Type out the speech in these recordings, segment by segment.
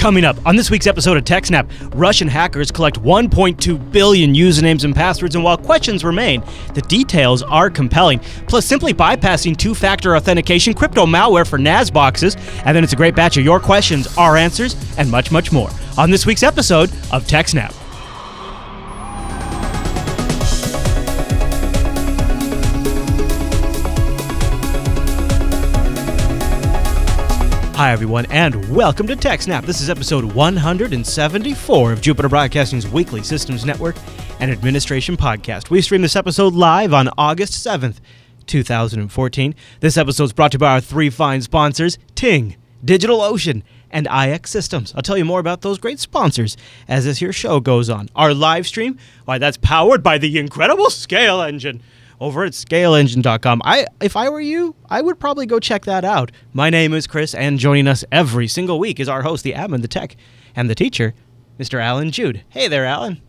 Coming up on this week's episode of TechSNAP, Russian hackers collect 1.2 billion usernames and passwords, and while questions remain, the details are compelling. Plus, simply bypassing two-factor authentication, crypto malware for NAS boxes, and then it's a great batch of your questions, our answers, and much, much more on this week's episode of TechSNAP. Hi, everyone, and welcome to TechSNAP. This is episode 174 of Jupiter Broadcasting's weekly systems network and administration podcast. We stream this episode live on August 7th, 2014. This episode is brought to you by our three fine sponsors, Ting, DigitalOcean, and IX Systems. I'll tell you more about those great sponsors as this here show goes on. Our live stream, why, that's powered by the incredible Scale Engine over at scaleengine.com. If I were you, I would probably go check that out. My name is Chris, and joining us every single week is our host, the admin, the tech, and the teacher, Mr. Alan Jude. Hey there, Alan.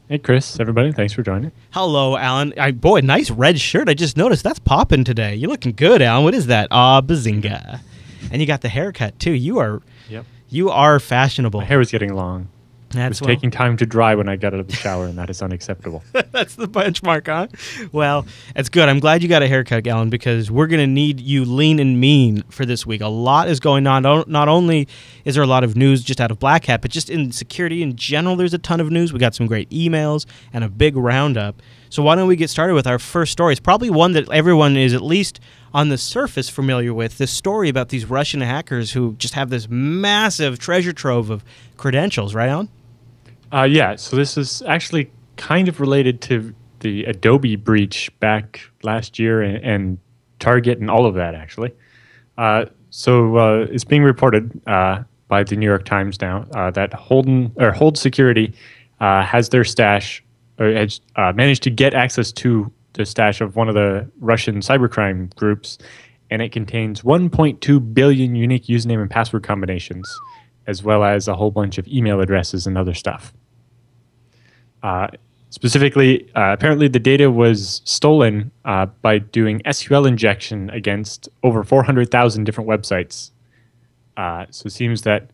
Hey, Chris, everybody. Thanks for joining. Hello, Alan. Boy, nice red shirt. I just noticed that's popping today. You're looking good, Alan. What is that? Ah, bazinga. And you got the haircut, too. You are fashionable. My hair was getting long. It was taking time to dry when I got out of the shower, and that is unacceptable. That's the benchmark, huh? Well, it's good. I'm glad you got a haircut, Alan, because we're going to need you lean and mean for this week. A lot is going on. Not only is there a lot of news just out of Black Hat, but just in security in general, there's a ton of news. We got some great emails and a big roundup. So why don't we get started with our first story? It's probably one that everyone is at least on the surface familiar with, this story about these Russian hackers who just have this massive treasure trove of credentials, right, Alan? Yeah, so this is actually kind of related to the Adobe breach back last year and Target and all of that, actually. So it's being reported by the New York Times now that Hold Security has their stash, or has managed to get access to the stash of one of the Russian cybercrime groups, and it contains 1.2 billion unique username and password combinations, as well as a whole bunch of email addresses and other stuff. Specifically, apparently the data was stolen by doing SQL injection against over 400,000 different websites. So it seems that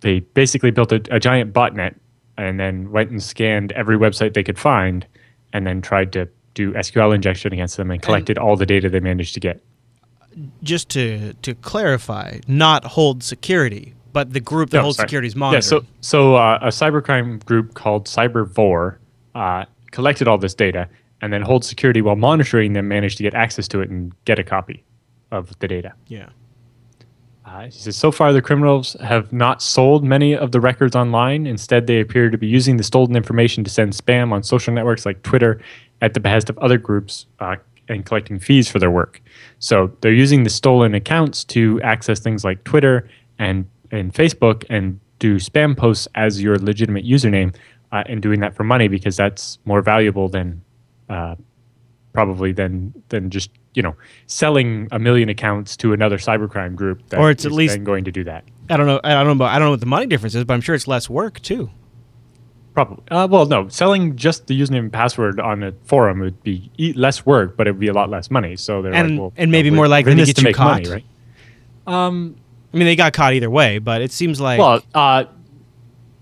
they basically built a giant botnet and then went and scanned every website they could find and then tried to do SQL injection against them and collected all the data they managed to get. Just to clarify, not Hold Security, but the group that Hold Security's monitoring. Yeah, so a cybercrime group called CyberVor collected all this data, and then Hold Security, while monitoring them, managed to get access to it and get a copy of the data. Yeah. He says, so far the criminals have not sold many of the records online. Instead, they appear to be using the stolen information to send spam on social networks like Twitter at the behest of other groups and collecting fees for their work. So they're using the stolen accounts to access things like Twitter and Facebook and do spam posts as your legitimate username and doing that for money because that's more valuable than probably than just selling a million accounts to another cybercrime group that or it's at least then going to do that. I don't know what the money difference is, but I'm sure it's less work too. Probably. Well, no, selling just the username and password on a forum would be less work, but it would be a lot less money. So they're and maybe more likely to get you caught, money, right? I mean, they got caught either way, but it seems like... Well,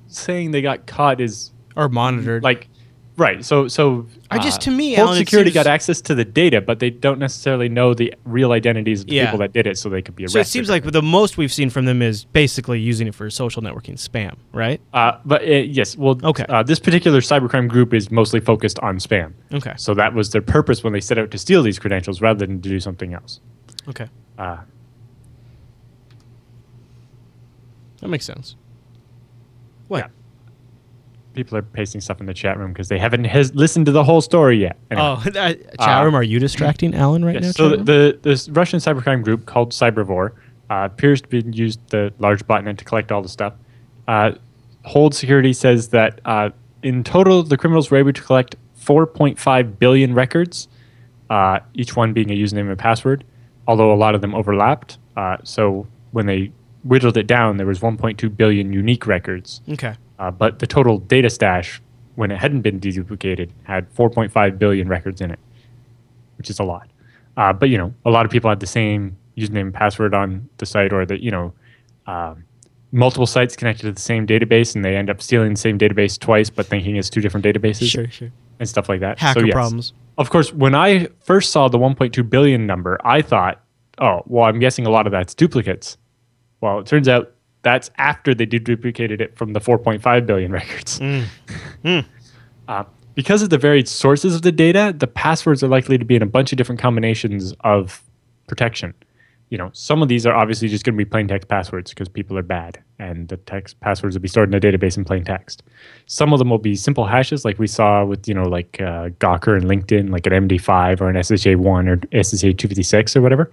saying they got caught is... Or monitored. Right, so to me, Hold Alan, Security got access to the data, but they don't necessarily know the real identities of the people that did it, so they could be arrested. So it seems like the most we've seen from them is basically using it for social networking spam, right? Yes, well, okay. This particular cybercrime group is mostly focused on spam. Okay. So that was their purpose when they set out to steal these credentials rather than to do something else. Okay. That makes sense. What? Yeah. People are pasting stuff in the chat room because they haven't listened to the whole story yet. Anyway. Chat room, are you distracting Alan right now? So this Russian cybercrime group called CyberVor appears to be used the large botnet to collect all the stuff. Hold Security says that in total, the criminals were able to collect 4.5 billion records, each one being a username and password, although a lot of them overlapped. So when they whittled it down, there was 1.2 billion unique records. Okay. But the total data stash, when it hadn't been deduplicated, had 4.5 billion records in it, which is a lot. But a lot of people had the same username and password on the site, or multiple sites connected to the same database, and they end up stealing the same database twice, but thinking it's two different databases. Sure. And stuff like that. Hacker problems. Of course, when I first saw the 1.2 billion number, I thought, oh, well, I'm guessing a lot of that's duplicates. Well, it turns out that's after they duplicated it from the 4.5 billion records. Because of the varied sources of the data, the passwords are likely to be in a bunch of different combinations of protection. Some of these are obviously just going to be plain text passwords because people are bad, and the text passwords will be stored in a database in plain text. Some of them will be simple hashes, like we saw with Gawker and LinkedIn, like an MD5 or an SSH1 or SSH256 or whatever.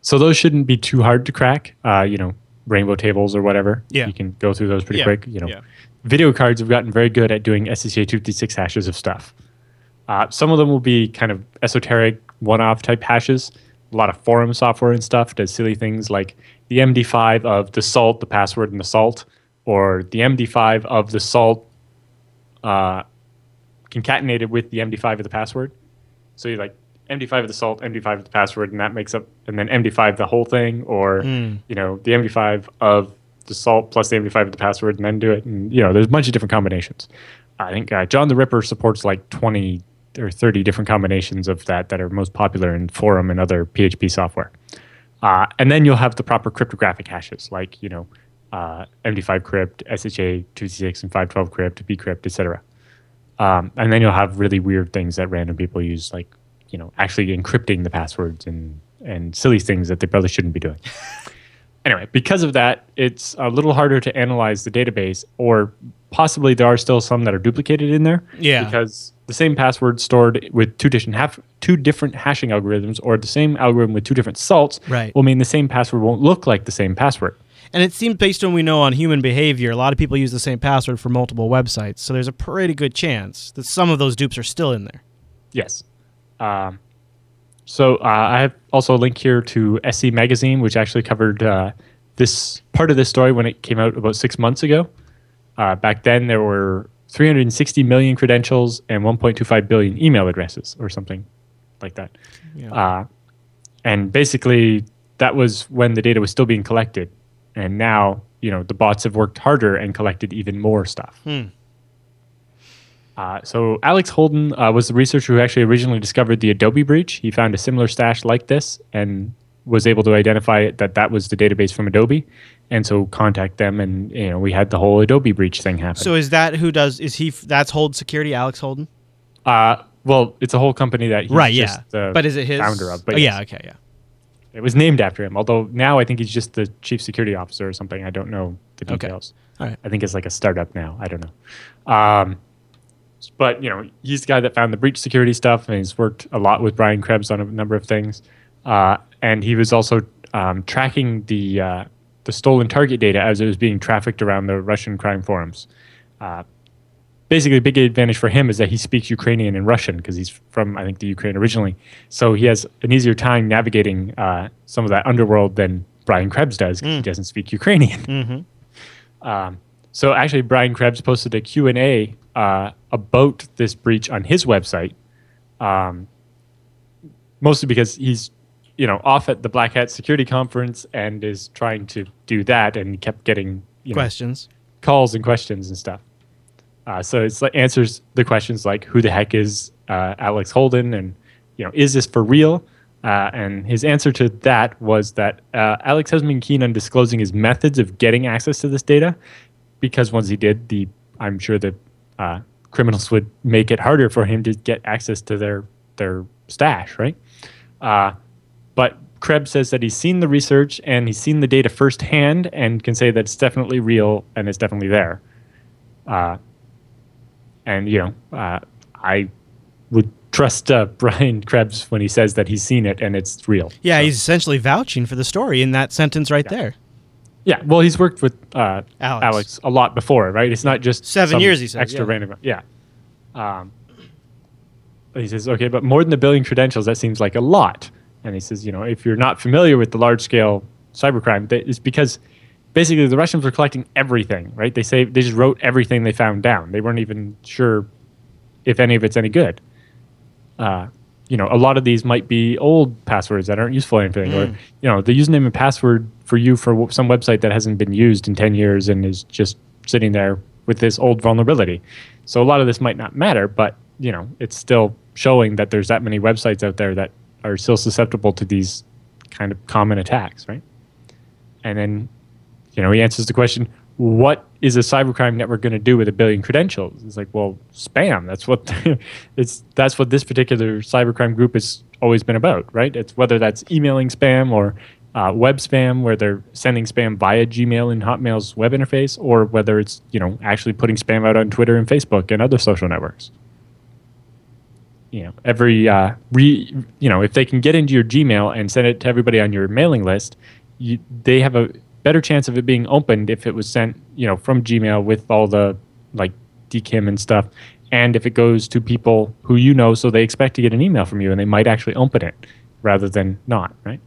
So those shouldn't be too hard to crack. Rainbow tables or whatever. Yeah. You can go through those pretty quick. Video cards have gotten very good at doing SSH256 hashes of stuff. Some of them will be kind of esoteric one-off type hashes. A lot of forum software and stuff does silly things like the MD5 of the salt, the password in the salt, or the MD5 of the salt concatenated with the MD5 of the password. So you're like MD5 of the salt, MD5 of the password, and that makes up, and then MD5 the whole thing, or the MD5 of the salt plus the MD5 of the password, and then do it. And there's a bunch of different combinations. I think John the Ripper supports like 20 or 30 different combinations of that are most popular in forum and other PHP software. And then you'll have the proper cryptographic hashes, like MD5 crypt, SHA-256 and 512 crypt, bcrypt, etc. And then you'll have really weird things that random people use, like actually encrypting the passwords and silly things that they probably shouldn't be doing. Anyway, because of that, it's a little harder to analyze the database, or possibly there are still some that are duplicated in there. Yeah. Because the same password stored with two different hashing algorithms, or the same algorithm with two different salts, will mean the same password won't look like the same password. And it seems, based on what we know on human behavior, a lot of people use the same password for multiple websites. So there's a pretty good chance that some of those dupes are still in there. Yes. So I have also a link here to SC Magazine, which actually covered this part of this story when it came out about 6 months ago. Back then, there were 360 million credentials and 1.25 billion email addresses, or something like that. Yeah. And basically, that was when the data was still being collected. And now, the bots have worked harder and collected even more stuff. So Alex Holden was the researcher who actually originally discovered the Adobe breach. He found a similar stash like this and was able to identify that was the database from Adobe, and so contact them, and we had the whole Adobe breach thing happen. So is that who does? That's Hold Security, Alex Holden? Well, it's a whole company that he's just the but is it his founder of. But oh, yeah, okay, yeah. It was named after him, although now I think he's just the chief security officer or something. I don't know the details. Okay. All right. I think it's like a startup now. I don't know. But he's the guy that found the breach security stuff, and he's worked a lot with Brian Krebs on a number of things. And he was also tracking the stolen target data as it was being trafficked around the Russian crime forums. Basically, a big advantage for him is that he speaks Ukrainian and Russian because he's from, I think, the Ukraine originally. So he has an easier time navigating some of that underworld than Brian Krebs does because he doesn't speak Ukrainian. So actually, Brian Krebs posted a Q&A about this breach on his website, mostly because he's off at the Black Hat Security Conference and is trying to do that, and he kept getting calls and questions and stuff. So it's like answers the questions like, who the heck is Alex Holden, and is this for real? And his answer to that was that Alex hasn't been keen on disclosing his methods of getting access to this data, because once he did, I'm sure the criminals would make it harder for him to get access to their stash, right? But Krebs says that he's seen the research and he's seen the data firsthand and can say that it's definitely real and it's definitely there. I would trust Brian Krebs when he says that he's seen it and it's real. Yeah, so he's essentially vouching for the story in that sentence right there. Yeah, well, he's worked with Alex a lot before, right? It's not just 7 years, he says. Extra random. Yeah. He says, okay, but more than a billion credentials, that seems like a lot. And he says, if you're not familiar with the large-scale cybercrime, it's because basically the Russians were collecting everything, right? They just wrote everything they found down. They weren't even sure if any of it's any good. A lot of these might be old passwords that aren't useful or anything, or the username and password for you for some website that hasn't been used in 10 years and is just sitting there with this old vulnerability. So a lot of this might not matter, but it's still showing that there's that many websites out there that are still susceptible to these kind of common attacks, right? And then, he answers the question, what is a cybercrime network going to do with 1 billion credentials? It's like, well, spam. That's what that's what this particular cybercrime group has always been about, right? It's whether that's emailing spam or web spam, where they're sending spam via Gmail and Hotmail's web interface, or whether it's actually putting spam out on Twitter and Facebook and other social networks. If they can get into your Gmail and send it to everybody on your mailing list, they have a better chance of it being opened if it was sent, from Gmail with all the DKIM and stuff, and if it goes to people who so they expect to get an email from you, and they might actually open it rather than not, right?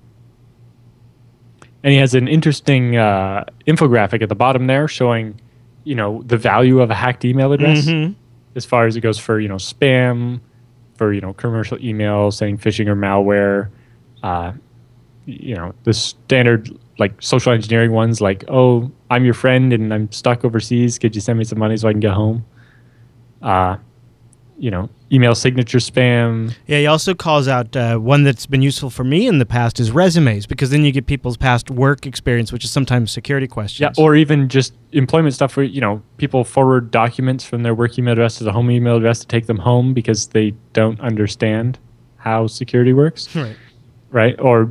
And he has an interesting infographic at the bottom there showing, the value of a hacked email address, as far as it goes for spam, for commercial email, sending phishing or malware, the standard social engineering ones, like, oh, I'm your friend and I'm stuck overseas. Could you send me some money so I can get home? Email signature spam. Yeah, he also calls out one that's been useful for me in the past is resumes, because then you get people's past work experience, which is sometimes security questions. Yeah, or even just employment stuff where, people forward documents from their work email address to the home email address to take them home because they don't understand how security works. Right? Or,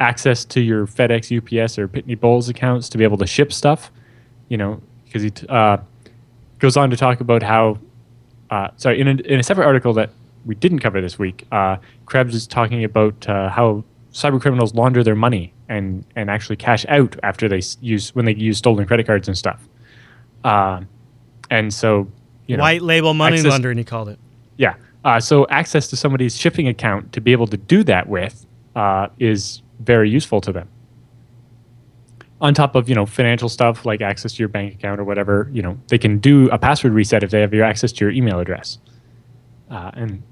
access to your FedEx, UPS, or Pitney Bowes accounts to be able to ship stuff, because he goes on to talk about how, in a separate article that we didn't cover this week, Krebs is talking about how cyber criminals launder their money and actually cash out after when they use stolen credit cards and stuff. And so, white label money laundering, he called it. Yeah. So access to somebody's shipping account to be able to do that with is very useful to them. On top of, financial stuff like access to your bank account or whatever, they can do a password reset if they have your access to your email address. And,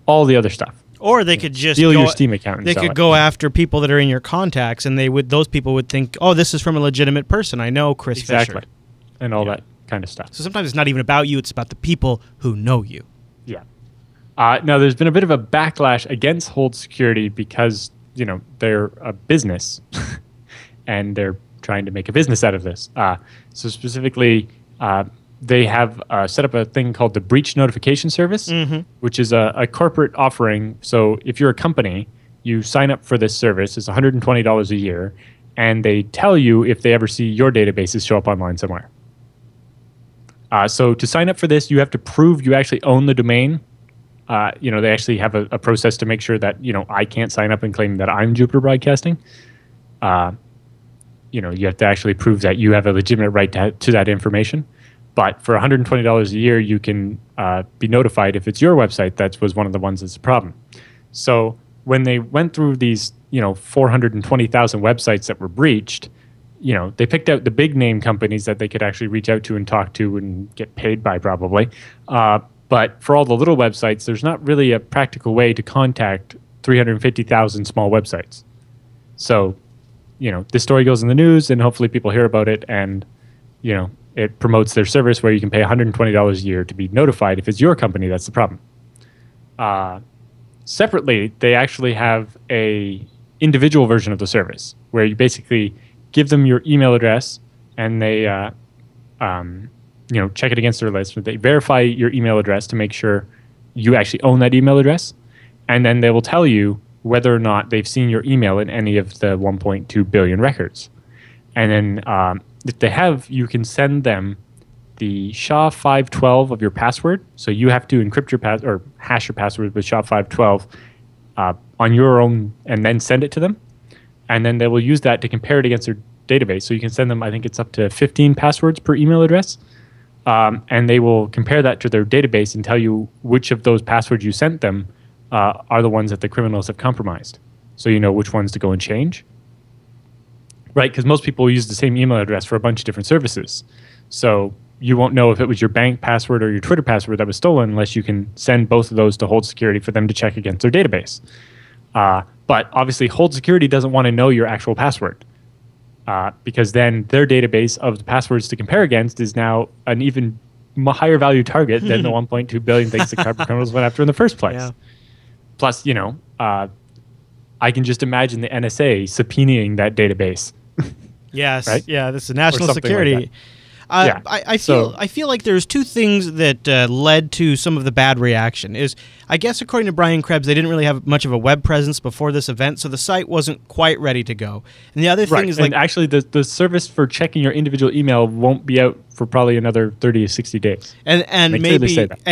all the other stuff. Or they could just steal your Steam account and they could go after people that are in your contacts, and those people would think, oh, this is from a legitimate person. I know Chris Fisher. And all that kind of stuff. So sometimes it's not even about you, it's about the people who know you. Yeah. Now, there's been a bit of a backlash against Hold Security because, they're a business and they're trying to make a business out of this. So specifically, they have set up a thing called the Breach Notification Service, which is a corporate offering. So if you're a company, you sign up for this service. It's $120 a year, and they tell you if they ever see your databases show up online somewhere. So to sign up for this, you have to prove you actually own the domain. They actually have a process to make sure that, I can't sign up and claim that I'm Jupiter Broadcasting. You have to actually prove that you have a legitimate right to that information. But for $120 a year, you can be notified if it's your website that was one of the ones that's a problem. So when they went through these, 420,000 websites that were breached, they picked out the big name companies that they could actually reach out to and talk to and get paid by probably. But for all the little websites, there's not really a practical way to contact 350,000 small websites. So, this story goes in the news, and hopefully people hear about it, and, it promotes their service where you can pay $120 a year to be notified if it's your company that's the problem. Separately, they actually have a individual version of the service where you basically give them your email address, and they check it against their list. They verify your email address to make sure you actually own that email address, and then they will tell you whether or not they've seen your email in any of the 1.2 billion records. And then if they have, you can send them the SHA-512 of your password. So you have to encrypt your or hash your password with SHA-512 on your own, and then send it to them. And then they will use that to compare it against their database. So you can send them, I think it's up to 15 passwords per email address. And they will compare that to their database and tell you which of those passwords you sent them are the ones that the criminals have compromised. So you know which ones to go and change. Right? Because most people use the same email address for a bunch of different services. So you won't know if it was your bank password or your Twitter password that was stolen unless you can send both of those to Hold Security for them to check against their database. But obviously, Hold Security doesn't want to know your actual password. because then their database of the passwords to compare against is now an even higher value target than the 1.2 billion things that cyber criminals went after in the first place. Yeah. Plus, I can just imagine the NSA subpoenaing that database. Yes. Right? Yeah, this is national security. Like I feel like there's two things that led to some of the bad reaction. I guess according to Brian Krebs, they didn't really have much of a web presence before this event, so the site wasn't quite ready to go. And the other thing is, like, actually the service for checking your individual email won't be out for probably another 30 to 60 days. And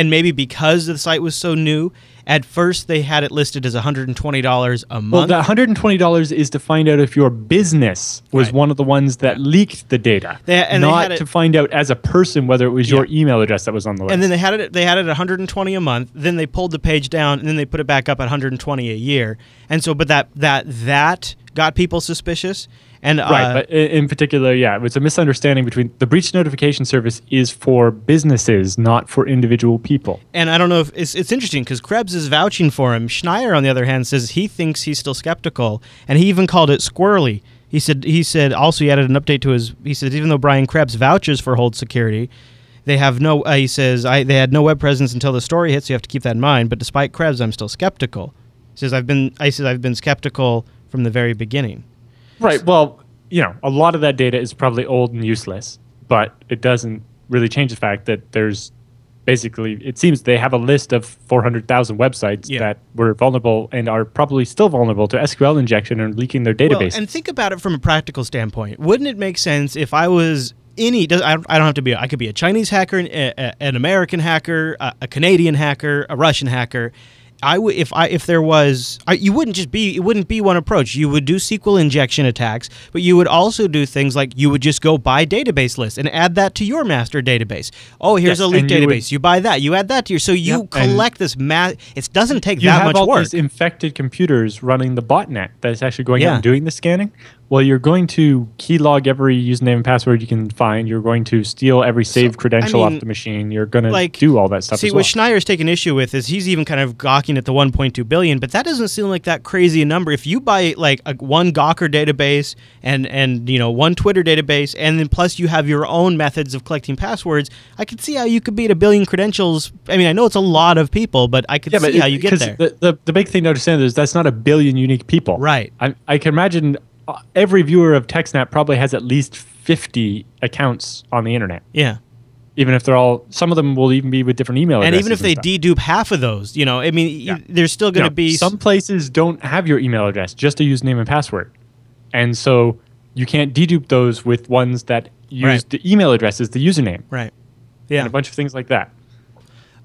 maybe because the site was so new, at first they had it listed as $120 a month. Well, that $120 is to find out if your business was one of the ones that leaked the data, not to find out as a person whether it was your email address that was on the list. And then they had it at $120 a month. Then they pulled the page down, and then they put it back up at $120 a year. And so, but that got people suspicious. And but in particular, it was a misunderstanding between the breach notification service is for businesses, not for individual people. And I don't know if it's interesting because Krebs is vouching for him. Schneier, on the other hand, says he thinks he's still skeptical, and he even called it squirrely. He said also he added an update to his. He said even though Brian Krebs vouches for Hold Security, they have no. He says they had no web presence until the story hit, so you have to keep that in mind. But despite Krebs, I'm still skeptical. He says I've been skeptical from the very beginning. Right. Well, a lot of that data is probably old and useless, but it doesn't really change the fact that there's basically, it seems they have a list of 400,000 websites that were vulnerable and are probably still vulnerable to SQL injection and leaking their database. Well, and think about it from a practical standpoint. Wouldn't it make sense if I was I don't have to be, I could be a Chinese hacker, an American hacker, a Canadian hacker, a Russian hacker. If there was, it wouldn't be one approach. You would do SQL injection attacks, but you would also do things like you would just go buy database lists and add that to your master database. Oh, here's a leaked database. You buy that. You add that to your. So you collect this It doesn't take that much work. You have all these infected computers running the botnet that's actually going out and doing the scanning. Well, you're going to keylog every username and password you can find. You're going to steal every saved credential off the machine. You're going to do all that stuff as well. What Schneier's taking issue with is he's even kind of gawking at the 1.2 billion, but that doesn't seem like that crazy a number. If you buy like one Gawker database and one Twitter database, and then plus you have your own methods of collecting passwords, I could see how you could beat 1 billion credentials. I mean, I know it's a lot of people, but I could see how you get there. The big thing to understand is that's not 1 billion unique people. Right. I can imagine every viewer of TechSNAP probably has at least 50 accounts on the internet. Yeah. Even if they're all, some of them will even be with different email addresses. And even if they dedupe half of those, there's still going to be... Some places don't have your email address, just a username and password. And so you can't dedupe those with ones that use the email address as the username. Right. Yeah. And a bunch of things like that.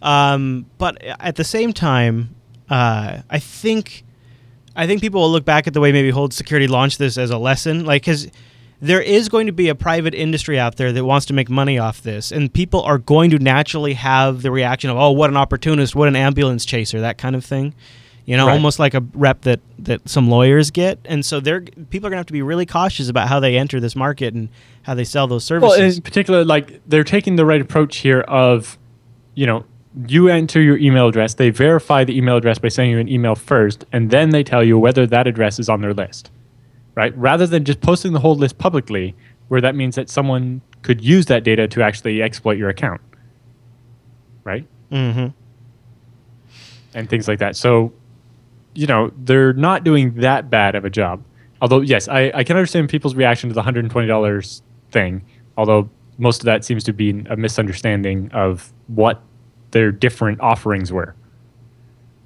But at the same time, I think people will look back at the way maybe Hold Security launched this as a lesson, because there is going to be a private industry out there that wants to make money off this, and people are going to naturally have the reaction of, oh, what an opportunist, what an ambulance chaser, that kind of thing, almost like a rep that some lawyers get. And so people are going to have to be really cautious about how they enter this market and how they sell those services. Well, in particular, they're taking the right approach here of, you enter your email address, they verify the email address by sending you an email first, and then they tell you whether that address is on their list, right? Rather than just posting the whole list publicly, where that means that someone could use that data to actually exploit your account, right? Mm-hmm. And things like that. So, they're not doing that bad of a job. Although, yes, I can understand people's reaction to the $120 thing, although most of that seems to be a misunderstanding of what their different offerings were.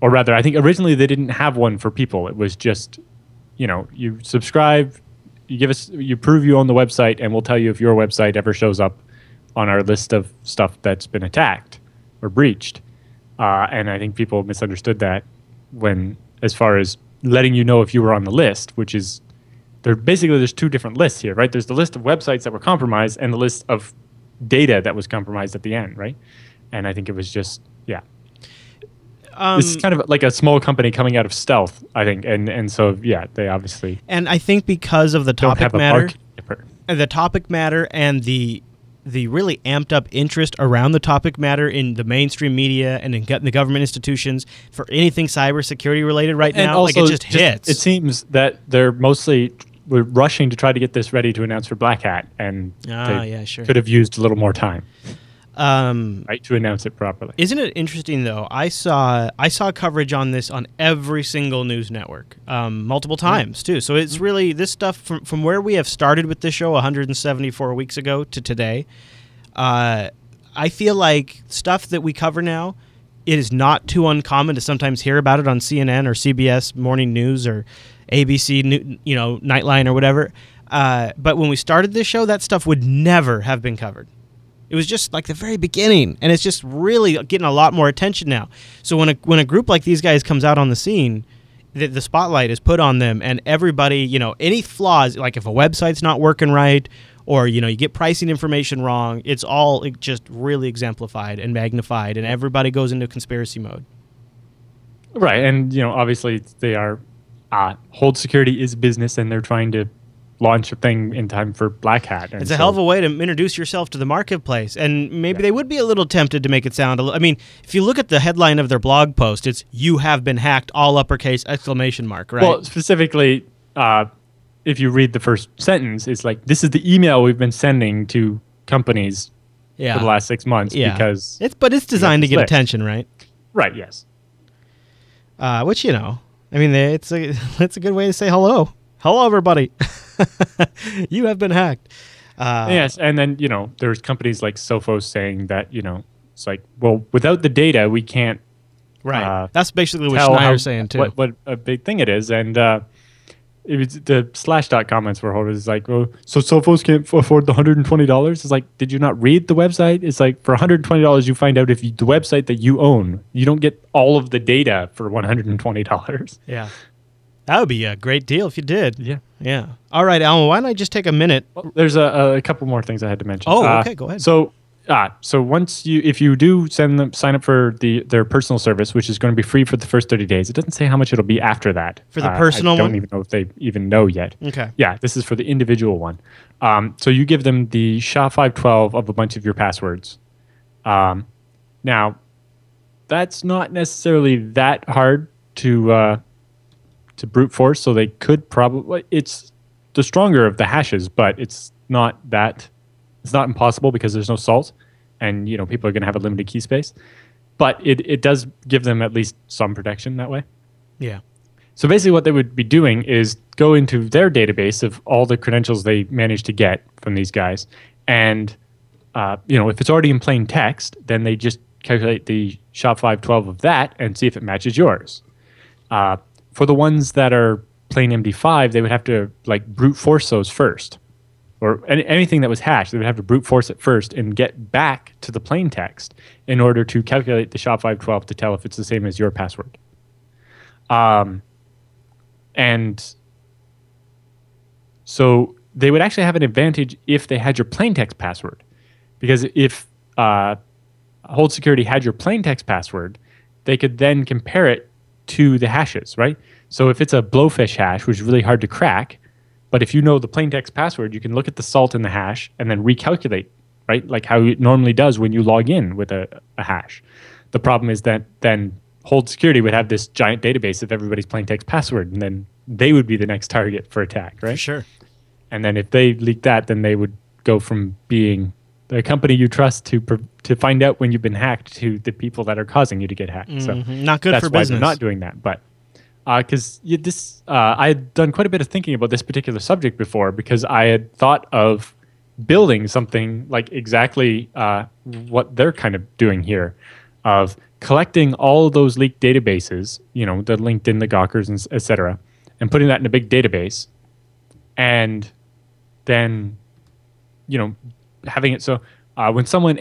Or rather, I think originally they didn't have one for people. It was just, you subscribe, you prove you own the website, and we'll tell you if your website ever shows up on our list of stuff that's been attacked or breached. And I think people misunderstood that as far as letting you know if you were on the list, which is, there's two different lists here, right? There's the list of websites that were compromised and the list of data that was compromised at the end, right? And I think it was just, this is kind of like a small company coming out of stealth, I think. And so, they obviously... And I think because of the topic matter, and the really amped up interest around the topic matter in the mainstream media and in the government institutions for anything cybersecurity related right now, also, it just hits. It seems that they're mostly were rushing to try to get this ready to announce for Black Hat, and they could have used a little more time. Right, to announce it properly. Isn't it interesting though? I saw coverage on this on every single news network, multiple times too. So it's really this stuff from where we have started with this show 174 weeks ago to today. I feel like stuff that we cover now, it is not too uncommon to sometimes hear about it on CNN or CBS Morning News or ABC, Nightline or whatever. But when we started this show, that stuff would never have been covered. It was just like the very beginning, and it's just really getting a lot more attention now. So when a group like these guys comes out on the scene, the spotlight is put on them, and everybody, any flaws, like if a website's not working right, or you get pricing information wrong, it's all just really exemplified and magnified, and everybody goes into conspiracy mode. Right, and obviously they are hold security is business, and they're trying to launch a thing in time for Black Hat. It's a hell of a way to introduce yourself to the marketplace, and maybe they would be a little tempted to make it sound if you look at the headline of their blog post, it's "You have been hacked," all uppercase exclamation mark, right? Well, specifically, if you read the first sentence, it's like, this is the email we've been sending to companies for the last 6 months because it's designed to get attention, right? Right, yes. Which, it's a good way to say hello. Hello, everybody. You have been hacked. Yes, and then, there's companies like Sophos saying that, it's like, well, without the data, we can't. Right. That's basically what Schneider's saying, too. What a big thing it is. And it was the Slashdot comments were always like, oh, so Sophos can't afford the $120? It's like, did you not read the website? It's like, for $120, you find out if the website that you own, you don't get all of the data for $120. Yeah. That would be a great deal if you did. Yeah. Yeah. All right, Alan, why don't I just take a minute? Well, there's a couple more things I had to mention. Oh, okay, go ahead. So once if you do sign up for their personal service, which is going to be free for the first 30 days, it doesn't say how much it'll be after that. For the personal one? I don't even know if they even know yet. Okay. Yeah, this is for the individual one. So you give them the SHA-512 of a bunch of your passwords. Now, that's not necessarily that hard to brute force, so they could probably. It's the stronger of the hashes, but it's not impossible because there's no salt, and people are going to have a limited key space. But it does give them at least some protection that way. Yeah. So basically, what they would be doing is go into their database of all the credentials they managed to get from these guys, and if it's already in plain text, then they just calculate the SHA-512 of that and see if it matches yours. For the ones that are plain MD5, they would have to brute force those first, or anything that was hashed, they would have to brute force it first and get back to the plain text in order to calculate the SHA-512 to tell if it's the same as your password. And so they would actually have an advantage if they had your plain text password, because if Hold Security had your plain text password, they could then compare it to the hashes, right? So if it's a blowfish hash, which is really hard to crack, but if you know the plain text password, you can look at the salt in the hash and then recalculate, right? Like how it normally does when you log in with a hash. The problem is that then Hold Security would have this giant database of everybody's plain text password, and then they would be the next target for attack, right? For sure. And then if they leak that, then they would go from being the company you trust to find out when you've been hacked to the people that are causing you to get hacked. So not good for business. That's why they're not doing that. But because I had done quite a bit of thinking about this particular subject before, because I had thought of building something like exactly what they're kind of doing here, of collecting all of those leaked databases, the LinkedIn, the Gawkers, and et cetera, and putting that in a big database, and then having it so when someone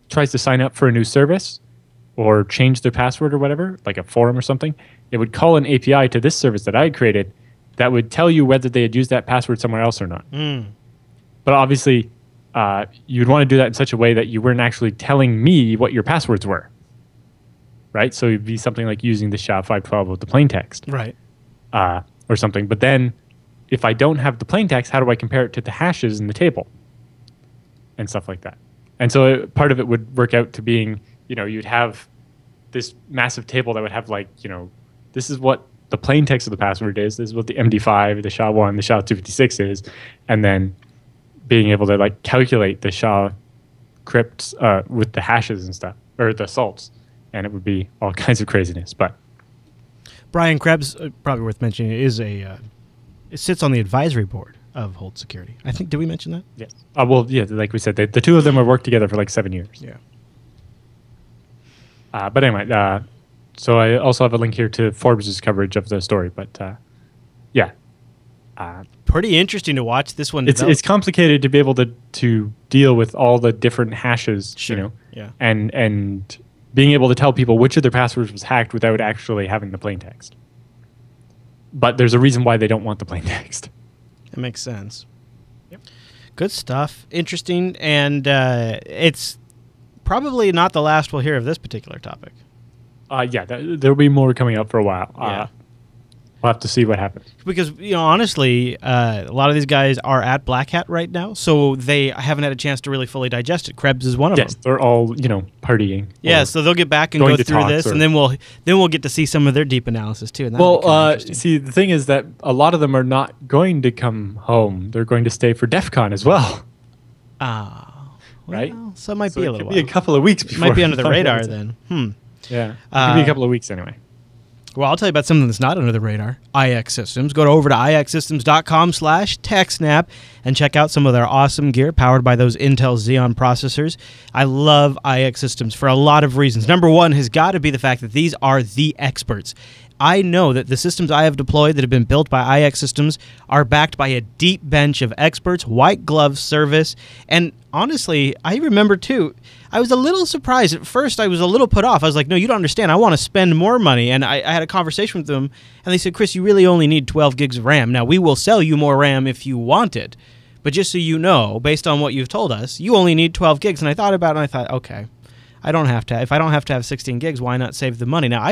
tries to sign up for a new service or change their password or whatever, like a forum or something, it would call an API to this service that I had created that would tell you whether they had used that password somewhere else or not. But obviously, you'd want to do that in such a way that you weren't actually telling me what your passwords were, right? So it'd be something like using the SHA-512 with the plain text, right, or something. But then, if I don't have the plain text, how do I compare it to the hashes in the table and stuff like that? And so part of it would work out to being, you'd have this massive table that would have this is what the plain text of the password is. This is what the MD5, the SHA-1, the SHA-256 is, and then being able to like calculate the SHA crypts with the hashes and stuff, or the salts, and it would be all kinds of craziness. But Brian Krebs, probably worth mentioning, is it sits on the advisory board of Hold Security. I think, did we mention that? yes, well, yeah, like we said, the two of them have worked together for like 7 years. Yeah. But anyway, so I also have a link here to Forbes' coverage of the story. But yeah, Pretty interesting to watch this one. it's complicated to be able to deal with all the different hashes, Sure. you know, Yeah. and being able to tell people which of their passwords was hacked without actually having the plain text. But there's a reason why they don't want the plain text. That makes sense. Yep. Good stuff. Interesting, and it's probably not the last we'll hear of this particular topic. Yeah, there'll be more coming up for a while. Yeah. We'll have to see what happens. Because, honestly, a lot of these guys are at Black Hat right now, so they haven't had a chance to really fully digest it. Krebs is one of them. Yes, they're all, partying. Yeah, so they'll get back and go through this, and then we'll get to see some of their deep analysis too. And see, the thing is that a lot of them are not going to come home. They're going to stay for DEF CON as well. Right? So it might be a little while. It could be a couple of weeks before. Might be under the radar then. Yeah, it could be a couple of weeks anyway. Well, I'll tell you about something that's not under the radar. IX Systems. Go over to ixsystems.com/TechSNAP and check out some of their awesome gear powered by those Intel Xeon processors. I love IX Systems for a lot of reasons. Number one has got to be the fact that these are the experts. I know that the systems I have deployed that have been built by IX Systems are backed by a deep bench of experts, white glove service, and honestly, I remember too, I was a little surprised. At first, I was a little put off. I was like, no, you don't understand. I want to spend more money. And I had a conversation with them, and they said, Chris, you really only need 12 gigs of RAM. Now, we will sell you more RAM if you want it. But just so you know, based on what you've told us, you only need 12 gigs. And I thought about it, and I thought, okay, I don't have to. If I don't have to have 16 gigs, why not save the money? Now,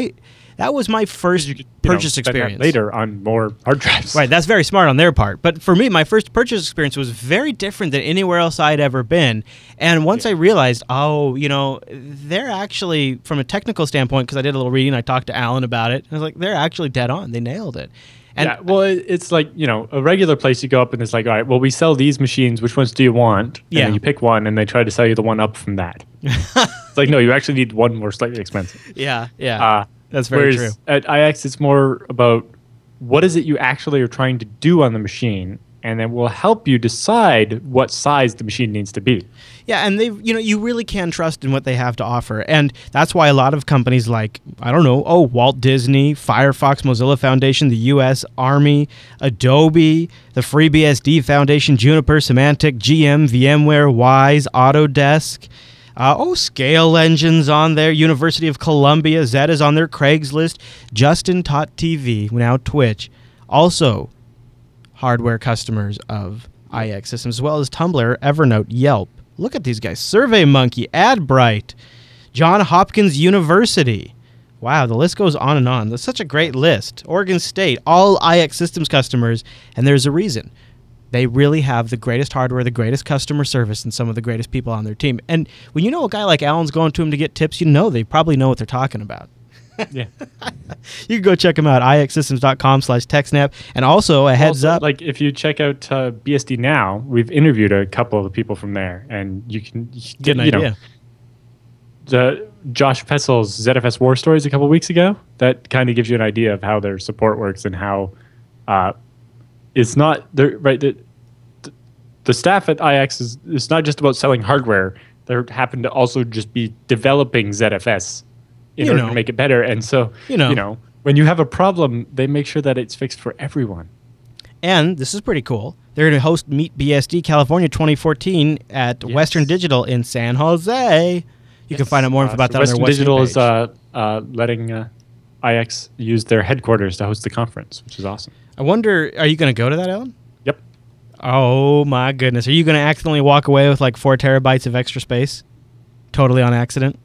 that was my first purchase experience. Later on more hard drives. Right, that's very smart on their part. But for me, my first purchase experience was very different than anywhere else I'd ever been. And once I realized, they're actually, from a technical standpoint, because I did a little reading, I talked to Alan about it, and I was like, they're actually dead on. They nailed it. And yeah, well, it's like, a regular place you go up and it's like, all right, well, we sell these machines. Which ones do you want? And then you pick one, and they try to sell you the one up from that. It's like, no, you actually need one more slightly expensive. Yeah. That's very true. At IX, it's more about what is it you actually are trying to do on the machine, and then we'll help you decide what size the machine needs to be. Yeah, and you really can trust in what they have to offer, and that's why a lot of companies like, Walt Disney, Firefox, Mozilla Foundation, the U.S. Army, Adobe, the FreeBSD Foundation, Juniper, Symantec, GM, VMware, Wise, Autodesk. Scale Engine's on there. University of Columbia. Zed is on there. Craigslist. Justin Tot TV. Now Twitch. Also, hardware customers of IX Systems, as well as Tumblr, Evernote, Yelp. Look at these guys. SurveyMonkey, AdBright, Johns Hopkins University. Wow, the list goes on and on. That's such a great list. Oregon State, all IX Systems customers, and there's a reason. They really have the greatest hardware, the greatest customer service, and some of the greatest people on their team. And when you know a guy like Alan's going to him to get tips, they probably know what they're talking about. Yeah. You can go check them out, ixsystems.com/TechSNAP. And also, a heads up. Like, if you check out BSD Now, we've interviewed a couple of the people from there, and you can get an idea. The Josh Petzel's ZFS War Stories a couple of weeks ago, that kind of gives you an idea of how their support works and how it's not right. The staff at IX is not just about selling hardware. They happen to also just be developing ZFS in order to make it better. And so, when you have a problem, they make sure that it's fixed for everyone. And this is pretty cool. They're going to host Meet BSD California 2014 at Western Digital in San Jose. You can find out more info about that on their Western Digital page. Is letting IX use their headquarters to host the conference, which is awesome. I wonder, are you going to go to that, Alan? Yep. Oh, my goodness. Are you going to accidentally walk away with like 4 terabytes of extra space? Totally on accident?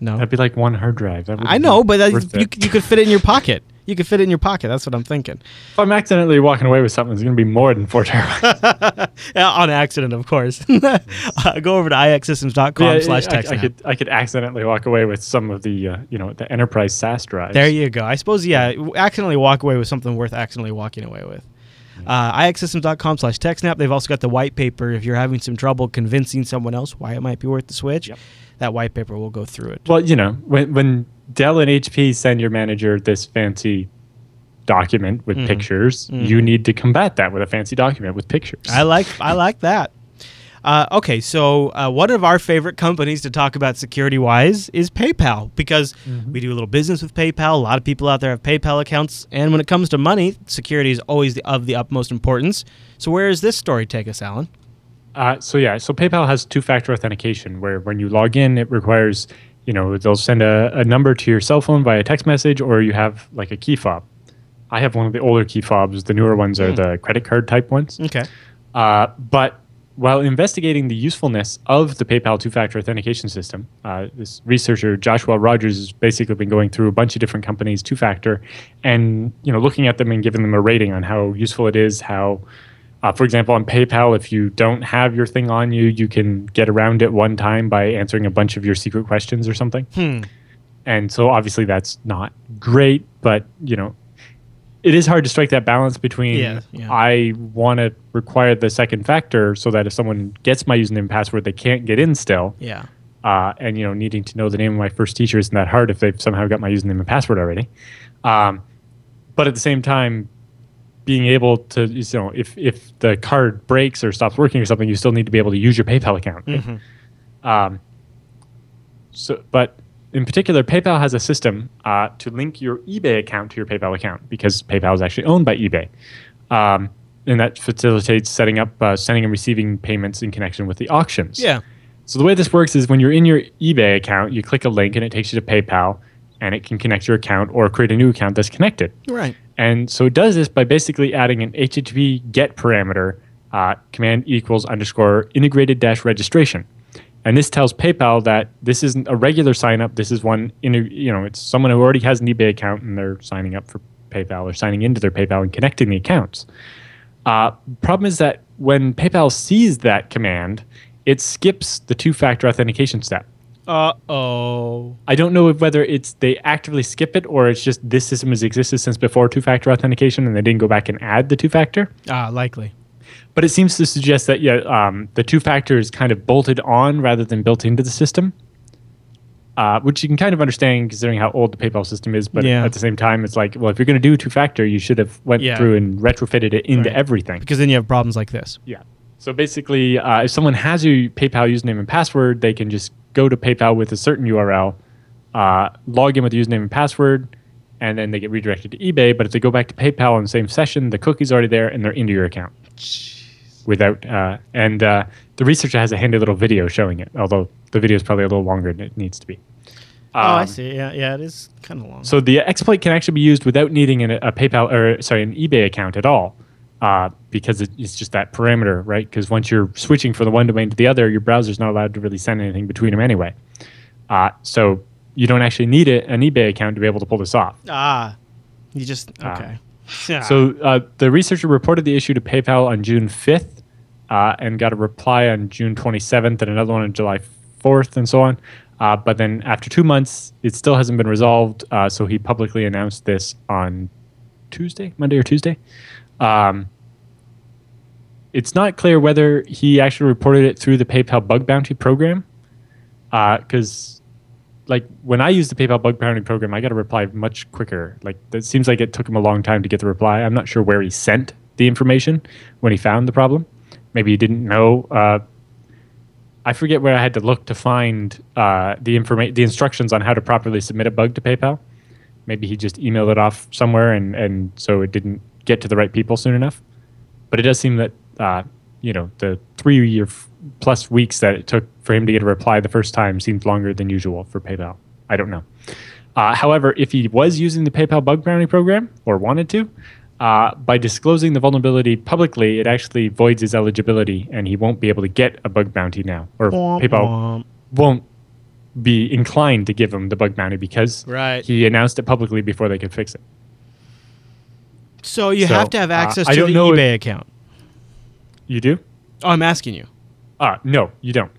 No. That'd be like one hard drive. I know, but you could fit it in your pocket. You could fit it in your pocket. That's what I'm thinking. If I'm accidentally walking away with something, it's going to be more than 4 terabytes. Yeah, on accident, of course. Go over to ixsystems.com/TechSNAP. I could accidentally walk away with some of the the enterprise SAS drives. There you go. I suppose, accidentally walk away with something worth accidentally walking away with. ixsystems.com/TechSNAP. They've also got the white paper. If you're having some trouble convincing someone else why it might be worth the switch, that white paper will go through it. Well, when Dell and HP send your manager this fancy document with pictures, you need to combat that with a fancy document with pictures. I like that. Okay, so one of our favorite companies to talk about security-wise is PayPal, because we do a little business with PayPal. A lot of people out there have PayPal accounts, and when it comes to money, security is always of the utmost importance. So where does this story take us, Alan? So PayPal has two-factor authentication, where when you log in, it requires, they'll send a number to your cell phone via text message, or you have like a key fob. I have one of the older key fobs. The newer ones are the credit card type ones. Okay. But while investigating the usefulness of the PayPal two-factor authentication system, this researcher, Joshua Rogers, has basically been going through a bunch of different companies' two-factor and looking at them and giving them a rating on how useful it is, how, for example, on PayPal, if you don't have your thing on you, you can get around it one time by answering a bunch of your secret questions or something. And so obviously that's not great, but, it is hard to strike that balance between I want to require the second factor so that if someone gets my username and password, they can't get in still. Yeah. And needing to know the name of my first teacher isn't that hard if they've somehow got my username and password already. But at the same time, being able to, if the card breaks or stops working or something, you still need to be able to use your PayPal account. Right? But in particular, PayPal has a system to link your eBay account to your PayPal account, because PayPal is actually owned by eBay. And that facilitates setting up sending and receiving payments in connection with the auctions. Yeah. So the way this works is when you're in your eBay account, you click a link and it takes you to PayPal, and it can connect your account or create a new account that's connected. Right. And so it does this by basically adding an HTTP GET parameter, command equals _ integrated - registration. And this tells PayPal that this isn't a regular sign up. This is one, it's someone who already has an eBay account and they're signing up for PayPal or signing into their PayPal and connecting the accounts. Problem is that when PayPal sees that command, it skips the two-factor authentication step. Uh-oh. I don't know whether they actively skip it or it's just this system has existed since before two-factor authentication and they didn't go back and add the two-factor. Likely. But it seems to suggest that the two-factor is kind of bolted on rather than built into the system, which you can kind of understand considering how old the PayPal system is. But at the same time, it's like, well, if you're going to do two-factor, you should have went through and retrofitted it into everything. Because then you have problems like this. Yeah. So basically, if someone has your PayPal username and password, they can just go to PayPal with a certain URL, log in with the username and password, and then they get redirected to eBay. But if they go back to PayPal in the same session, the cookie's already there and they're into your account. The researcher has a handy little video showing it, although the video is probably a little longer than it needs to be. I see. Yeah, it is kind of long. So the exploit can actually be used without needing an eBay account at all, because it's just that parameter, right? Because once you're switching from the one domain to the other, your browser's not allowed to really send anything between them anyway. So you don't actually need an eBay account to be able to pull this off. You just okay. So the researcher reported the issue to PayPal on June 5th and got a reply on June 27th and another one on July 4th and so on. But then after 2 months, it still hasn't been resolved. So he publicly announced this on Monday or Tuesday. It's not clear whether he actually reported it through the PayPal bug bounty program, because when I used the PayPal bug bounty program, I got a reply much quicker. It seems like it took him a long time to get the reply. I'm not sure where he sent the information when he found the problem. Maybe he didn't know. I forget where I had to look to find the instructions on how to properly submit a bug to PayPal. Maybe he just emailed it off somewhere, and so it didn't get to the right people soon enough. But it does seem that the 3 or plus weeks that it took for him to get a reply the first time seemed longer than usual for PayPal. I don't know. However, if he was using the PayPal bug bounty program or wanted to, by disclosing the vulnerability publicly, it actually voids his eligibility and he won't be able to get a bug bounty now. Or PayPal won't be inclined to give him the bug bounty because he announced it publicly before they could fix it. So you have to have access I to don't the know eBay account. You do? Oh, I'm asking you. No, you don't.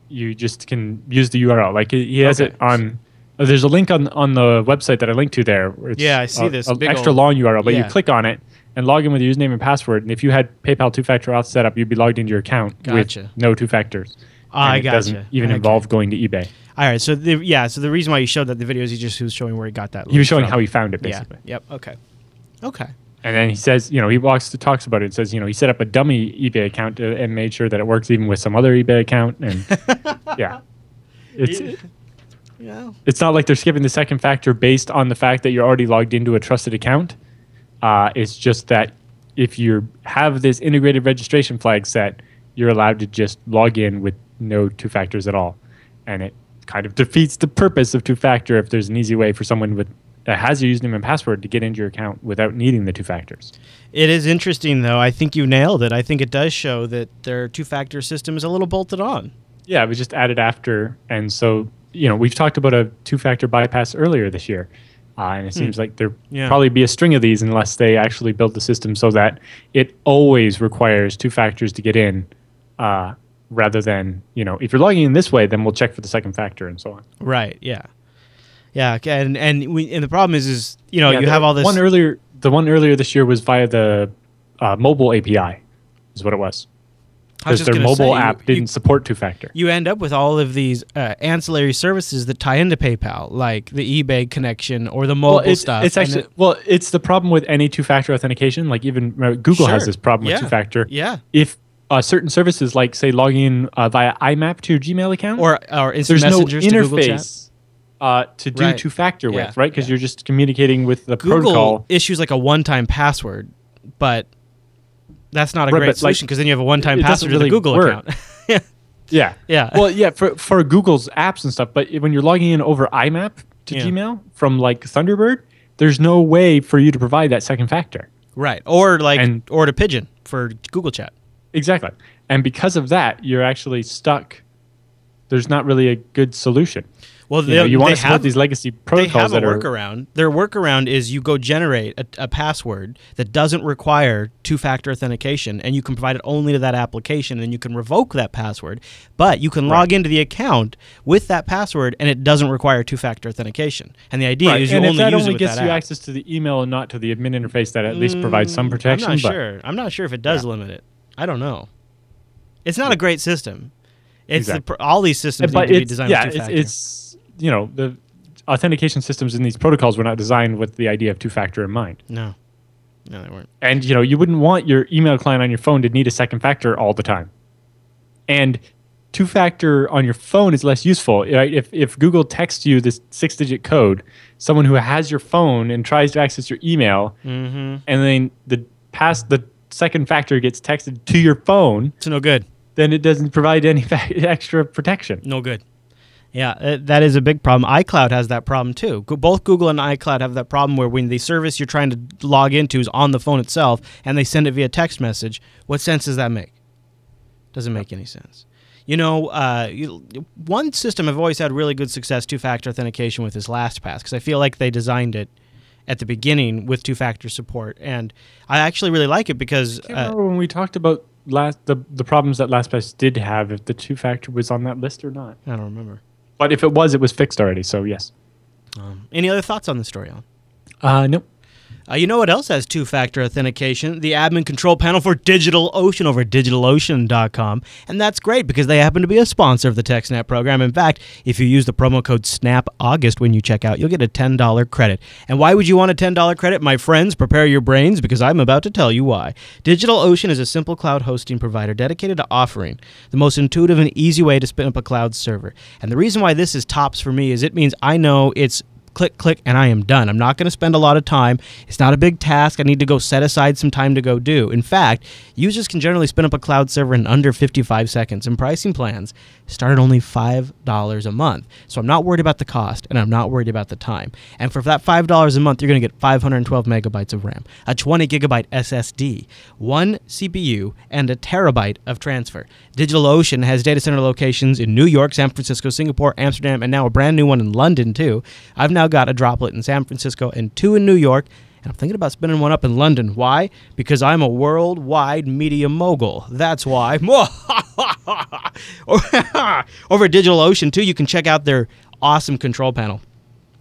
You just can use the URL. Like he has it on. There's a link on the website that I linked to there. Where it's I see this an big extra old, long URL, but you click on it and log in with your username and password. And if you had PayPal two-factor auth set up, you'd be logged into your account with no two factors. I gotcha. It doesn't even involve going to eBay. All right. So the reason why you showed that the video is he was showing where he got that. He was showing how he found it, basically. Yeah. Yep. Okay. And then he says, he talks about it. Says, he set up a dummy eBay account and made sure that it works even with some other eBay account. And it's not like they're skipping the second factor based on the fact that you're already logged into a trusted account. It's just that if you have this integrated registration flag set, you're allowed to just log in with no two factors at all. And it kind of defeats the purpose of two factor if there's an easy way for someone that has your username and password to get into your account without needing the two factors. It is interesting, though. I think you nailed it. I think it does show that their two-factor system is a little bolted on. Yeah, it was just added after. And so, we've talked about a two-factor bypass earlier this year. And it seems like there'll probably be a string of these unless they actually build the system so that it always requires two factors to get in, rather than, if you're logging in this way, then we'll check for the second factor and so on. Right, yeah. Yeah, and the problem is you have all this. The one earlier this year was via the mobile API, is what it was. Because their mobile app didn't support two-factor. You end up with all of these ancillary services that tie into PayPal, like the eBay connection or the mobile stuff. It's actually it's the problem with any two-factor authentication. Like even Google has this problem with two-factor. Yeah. If certain services, like say logging in via IMAP to your Gmail account, or instant messengers to Google Chat. To do two-factor with, right? Because you're just communicating with the Google protocol. Issues like a one-time password, but that's not a great solution because then you have a one-time password to the Google account. Yeah. Well, for Google's apps and stuff, but when you're logging in over IMAP to Gmail from like Thunderbird, there's no way for you to provide that second factor. Right. Or to Pigeon for Google Chat. Exactly. And because of that, you're actually stuck. There's not really a good solution. Well, you want to support these legacy protocols. They have a workaround. Their workaround is you go generate a password that doesn't require two-factor authentication, and you can provide it only to that application, and you can revoke that password. But you can log into the account with that password, and it doesn't require two-factor authentication. And the idea is you only use it with that app. And if that only gets you access to the email and not to the admin interface, that at least provides some protection. I'm not sure if it does limit it. I don't know. It's not a great system. It's all these systems need to be designed with two-factor. The authentication systems in these protocols were not designed with the idea of two-factor in mind. No, they weren't. And, you wouldn't want your email client on your phone to need a second factor all the time. And two-factor on your phone is less useful. Right? If Google texts you this 6-digit code, someone who has your phone and tries to access your email, and then the second factor gets texted to your phone. It's no good. Then it doesn't provide any extra protection. No good. Yeah, that is a big problem. iCloud has that problem too. Both Google and iCloud have that problem where when the service you're trying to log into is on the phone itself and they send it via text message, what sense does that make? Doesn't make any sense. One system I've always had really good success two-factor authentication with is LastPass because I feel like they designed it at the beginning with two-factor support, and I actually really like it because I can't remember when we talked about the problems that LastPass did have, if the two-factor was on that list or not. I don't remember. But if it was fixed already, so yes. Any other thoughts on the story, Alan? Nope. You know what else has two-factor authentication? The admin control panel for DigitalOcean over at DigitalOcean.com. And that's great because they happen to be a sponsor of the TechSNAP program. In fact, if you use the promo code SNAPAugust when you check out, you'll get a $10 credit. And why would you want a $10 credit? My friends, prepare your brains because I'm about to tell you why. DigitalOcean is a simple cloud hosting provider dedicated to offering the most intuitive and easy way to spin up a cloud server. And the reason why this is tops for me is it means I know it's click, click, and I am done. I'm not going to spend a lot of time. It's not a big task I need to go set aside some time to go do. In fact, users can generally spin up a cloud server in under 55 seconds, and pricing plans start at only $5 a month. So I'm not worried about the cost, and I'm not worried about the time. And for that $5 a month, you're going to get 512 megabytes of RAM, a 20 gigabyte SSD, one CPU, and a terabyte of transfer. DigitalOcean has data center locations in New York, San Francisco, Singapore, Amsterdam, and now a brand new one in London, too. I've now got a droplet in San Francisco and 2 in New York, And I'm thinking about spinning one up in London. Why? Because I'm a worldwide media mogul. That's why. Over at DigitalOcean, too, you can check out their awesome control panel.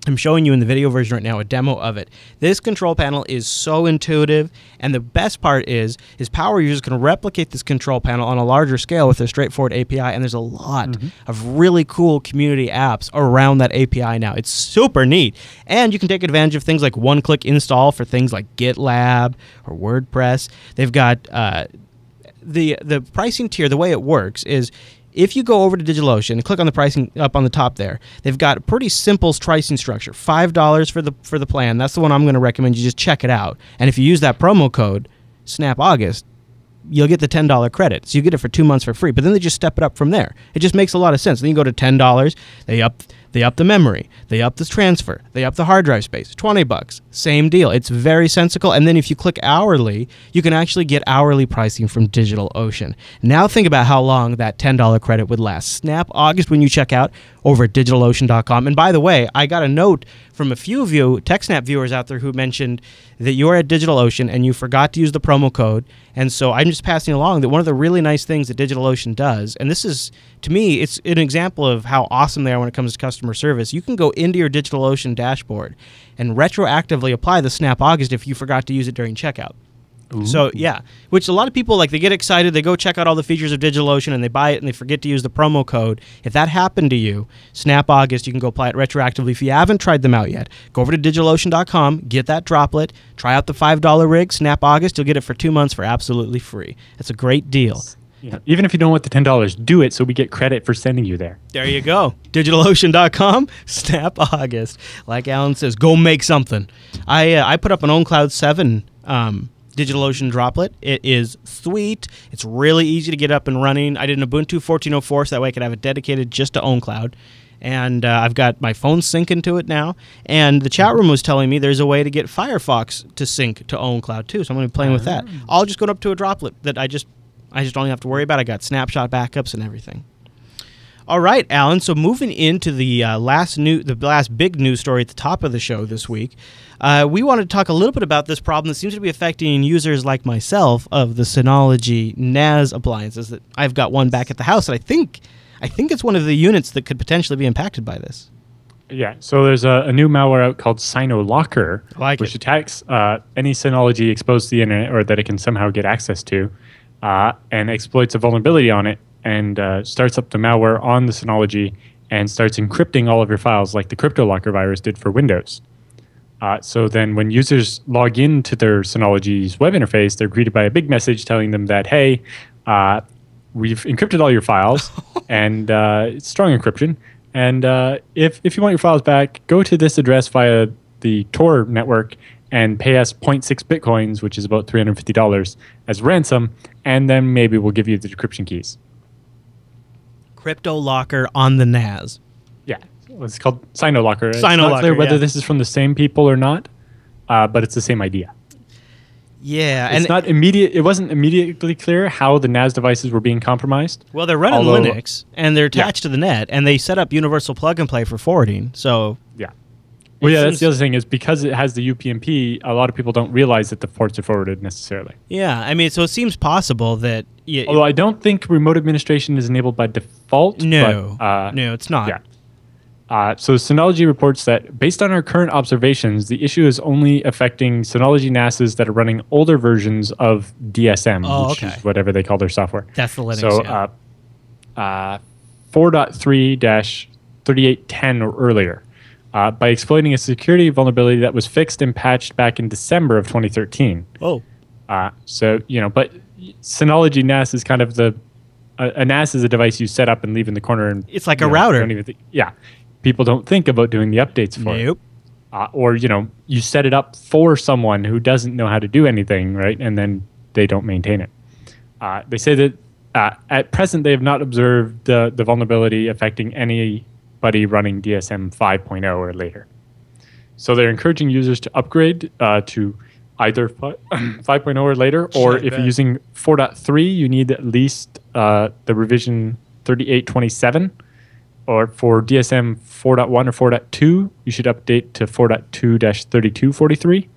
I'm showing you in the video version right now a demo of it. This control panel is so intuitive, and the best part is power users can replicate this control panel on a larger scale with their straightforward API, and there's a lot of really cool community apps around that API now. It's super neat, and you can take advantage of things like one-click install for things like GitLab or WordPress. They've got the pricing tier. The way it works is, if you go over to DigitalOcean and click on the pricing up on the top there, they've got a pretty simple pricing structure. $5 for the plan. That's the one I'm going to recommend you just check it out. And if you use that promo code, SNAPAugust, you'll get the $10 credit. So you get it for 2 months for free. But then they just step it up from there. It just makes a lot of sense. Then you go to $10. They up the memory. They up the transfer. They up the hard drive space. $20. Same deal. It's very sensible. And then if you click hourly, you can actually get hourly pricing from DigitalOcean. Now think about how long that $10 credit would last. SNAPAugust when you check out over at DigitalOcean.com. And by the way, I got a note from a few of you TechSNAP viewers out there who mentioned that you're at DigitalOcean and you forgot to use the promo code. And so I'm just passing along that one of the really nice things that DigitalOcean does, and this is, to me, it's an example of how awesome they are when it comes to customer service. You can go into your DigitalOcean dashboard and retroactively apply the SNAPAugust if you forgot to use it during checkout. Ooh. So, yeah, which a lot of people, like, they get excited, they go check out all the features of DigitalOcean, and they buy it, and they forget to use the promo code. If that happened to you, SNAPAugust, you can go apply it retroactively. If you haven't tried them out yet, go over to DigitalOcean.com, get that droplet, try out the $5 rig, SNAPAugust, you'll get it for 2 months for absolutely free. It's a great deal. Yeah. Even if you don't want the $10, do it so we get credit for sending you there. There you go. DigitalOcean.com, SNAPAugust. Like Alan says, go make something. I put up an OwnCloud 7 DigitalOcean droplet. It is sweet. It's really easy to get up and running. I did an Ubuntu 14.04 so that way I could have it dedicated just to OwnCloud. And I've got my phone syncing to it now. And the chat room was telling me there's a way to get Firefox to sync to OwnCloud too. So I'm going to be playing with that. I'll just go up to a droplet that I just don't have to worry about. I got snapshot backups and everything. All right, Alan. So moving into the last big news story at the top of the show this week, we wanted to talk a little bit about this problem that seems to be affecting users like myself of the Synology NAS appliances. That I've got one back at the house, and I think it's one of the units that could potentially be impacted by this. Yeah. So there's a new malware out called SinoLocker, which attacks any Synology exposed to the internet or that it can somehow get access to, and exploits a vulnerability on it, and starts up the malware on the Synology and starts encrypting all of your files like the crypto-malware virus did for Windows. So then when users log into their Synology's web interface, they're greeted by a big message telling them that, hey, we've encrypted all your files, and it's strong encryption. And if you want your files back, go to this address via the Tor network and pay us 0.6 Bitcoins, which is about $350 as ransom, and then maybe we'll give you the decryption keys. Crypto locker on the NAS. Yeah, it's called SinoLocker. It's SinoLocker, not clear whether this is from the same people or not, but it's the same idea. Yeah, it's not immediate. It wasn't immediately clear how the NAS devices were being compromised. Well, they're running Linux and they're attached to the net, and they set up universal plug and play for forwarding. So yeah. Well, yeah, that's the other thing is because it has the UPnP, a lot of people don't realize that the ports are forwarded necessarily. Yeah, I mean, so it seems possible that. Although I don't think remote administration is enabled by default. No, no, it's not. Yeah. So Synology reports that based on our current observations, the issue is only affecting Synology NASs that are running older versions of DSM, which is whatever they call their software. That's the Linux. So 4.3-3810 or earlier. By exploiting a security vulnerability that was fixed and patched back in December of 2013. Oh. So, but Synology NAS is kind of a NAS is a device you set up and leave in the corner. And it's like a router. People don't think about doing the updates for it. Or, you set it up for someone who doesn't know how to do anything, right? And then they don't maintain it. They say that at present they have not observed the vulnerability affecting anybody running DSM 5.0 or later. So they're encouraging users to upgrade to either 5.0 or later, or if you're using 4.3, you need at least the revision 3827, or for DSM 4.1 or 4.2, you should update to 4.2-3243.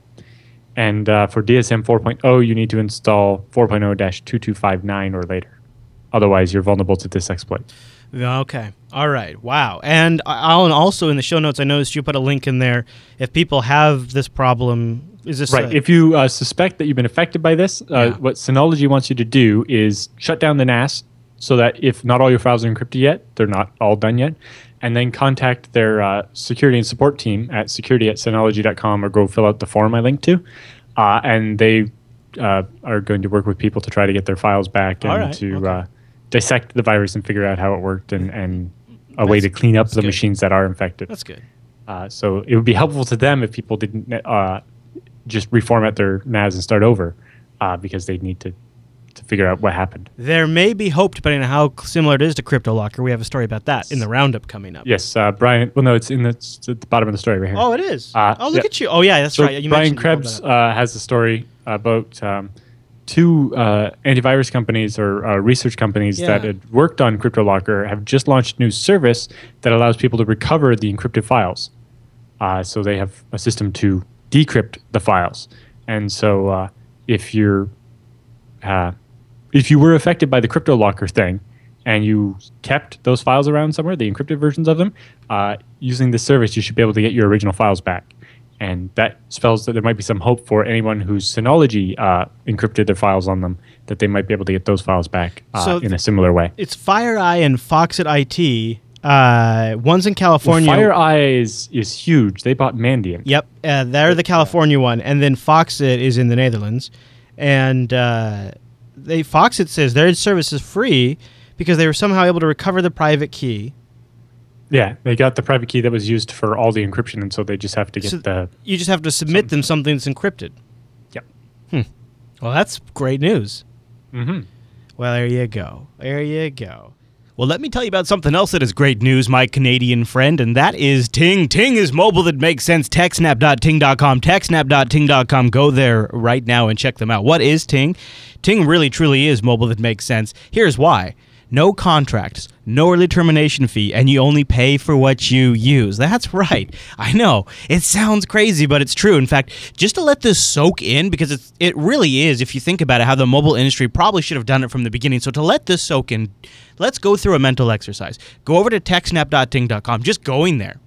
And for DSM 4.0, you need to install 4.0-2259 or later. Otherwise, you're vulnerable to this exploit. Okay. All right. Wow. And also in the show notes, I noticed you put a link in there. If people have this problem, is this right? If you suspect that you've been affected by this, what Synology wants you to do is shut down the NAS so that if not all your files are encrypted yet, they're not all done yet, and then contact their security and support team at security@synology.com or go fill out the form I linked to, and they are going to work with people to try to get their files back and dissect the virus and figure out how it worked and a way to clean up the machines that are infected. That's good. So it would be helpful to them if people didn't just reformat their NAS and start over because they need to figure out what happened. There may be hope depending on how similar it is to CryptoLocker. We have a story about that in the roundup coming up. Yes, Brian. Well, no, it's at the bottom of the story right here. Oh, it is. Look at you. Oh, yeah, that's right. You Brian Krebs has a story about two antivirus companies or research companies that had worked on CryptoLocker have just launched a new service that allows people to recover the encrypted files. So they have a system to decrypt the files. And so if you were affected by the CryptoLocker thing and you kept those files around somewhere, the encrypted versions of them, using this service, you should be able to get your original files back. And that spells that there might be some hope for anyone whose Synology encrypted their files on them, that they might be able to get those files back in a similar way. It's FireEye and Foxit IT. One's in California. Well, FireEye is huge. They bought Mandiant. Yep, they're the California one. And then Foxit is in the Netherlands. And Foxit says their service is free because they were somehow able to recover the private key. Yeah, they got the private key that was used for all the encryption, and so they just have to get You just have to submit them something that's encrypted. Yep. Well, that's great news. Mm-hmm. Well, there you go. There you go. Well, let me tell you about something else that is great news, my Canadian friend, and that is Ting. Ting is mobile that makes sense. TechSNAP.ting.com. TechSNAP.ting.com. Go there right now and check them out. What is Ting? Ting really, truly is mobile that makes sense. Here's why. No contracts, no early termination fee, and you only pay for what you use. That's right. I know. It sounds crazy, but it's true. In fact, just to let this soak in, because it really is, if you think about it, how the mobile industry probably should have done it from the beginning. So to let this soak in, let's go through a mental exercise. Go over to TechSNAP.ting.com. Just going there.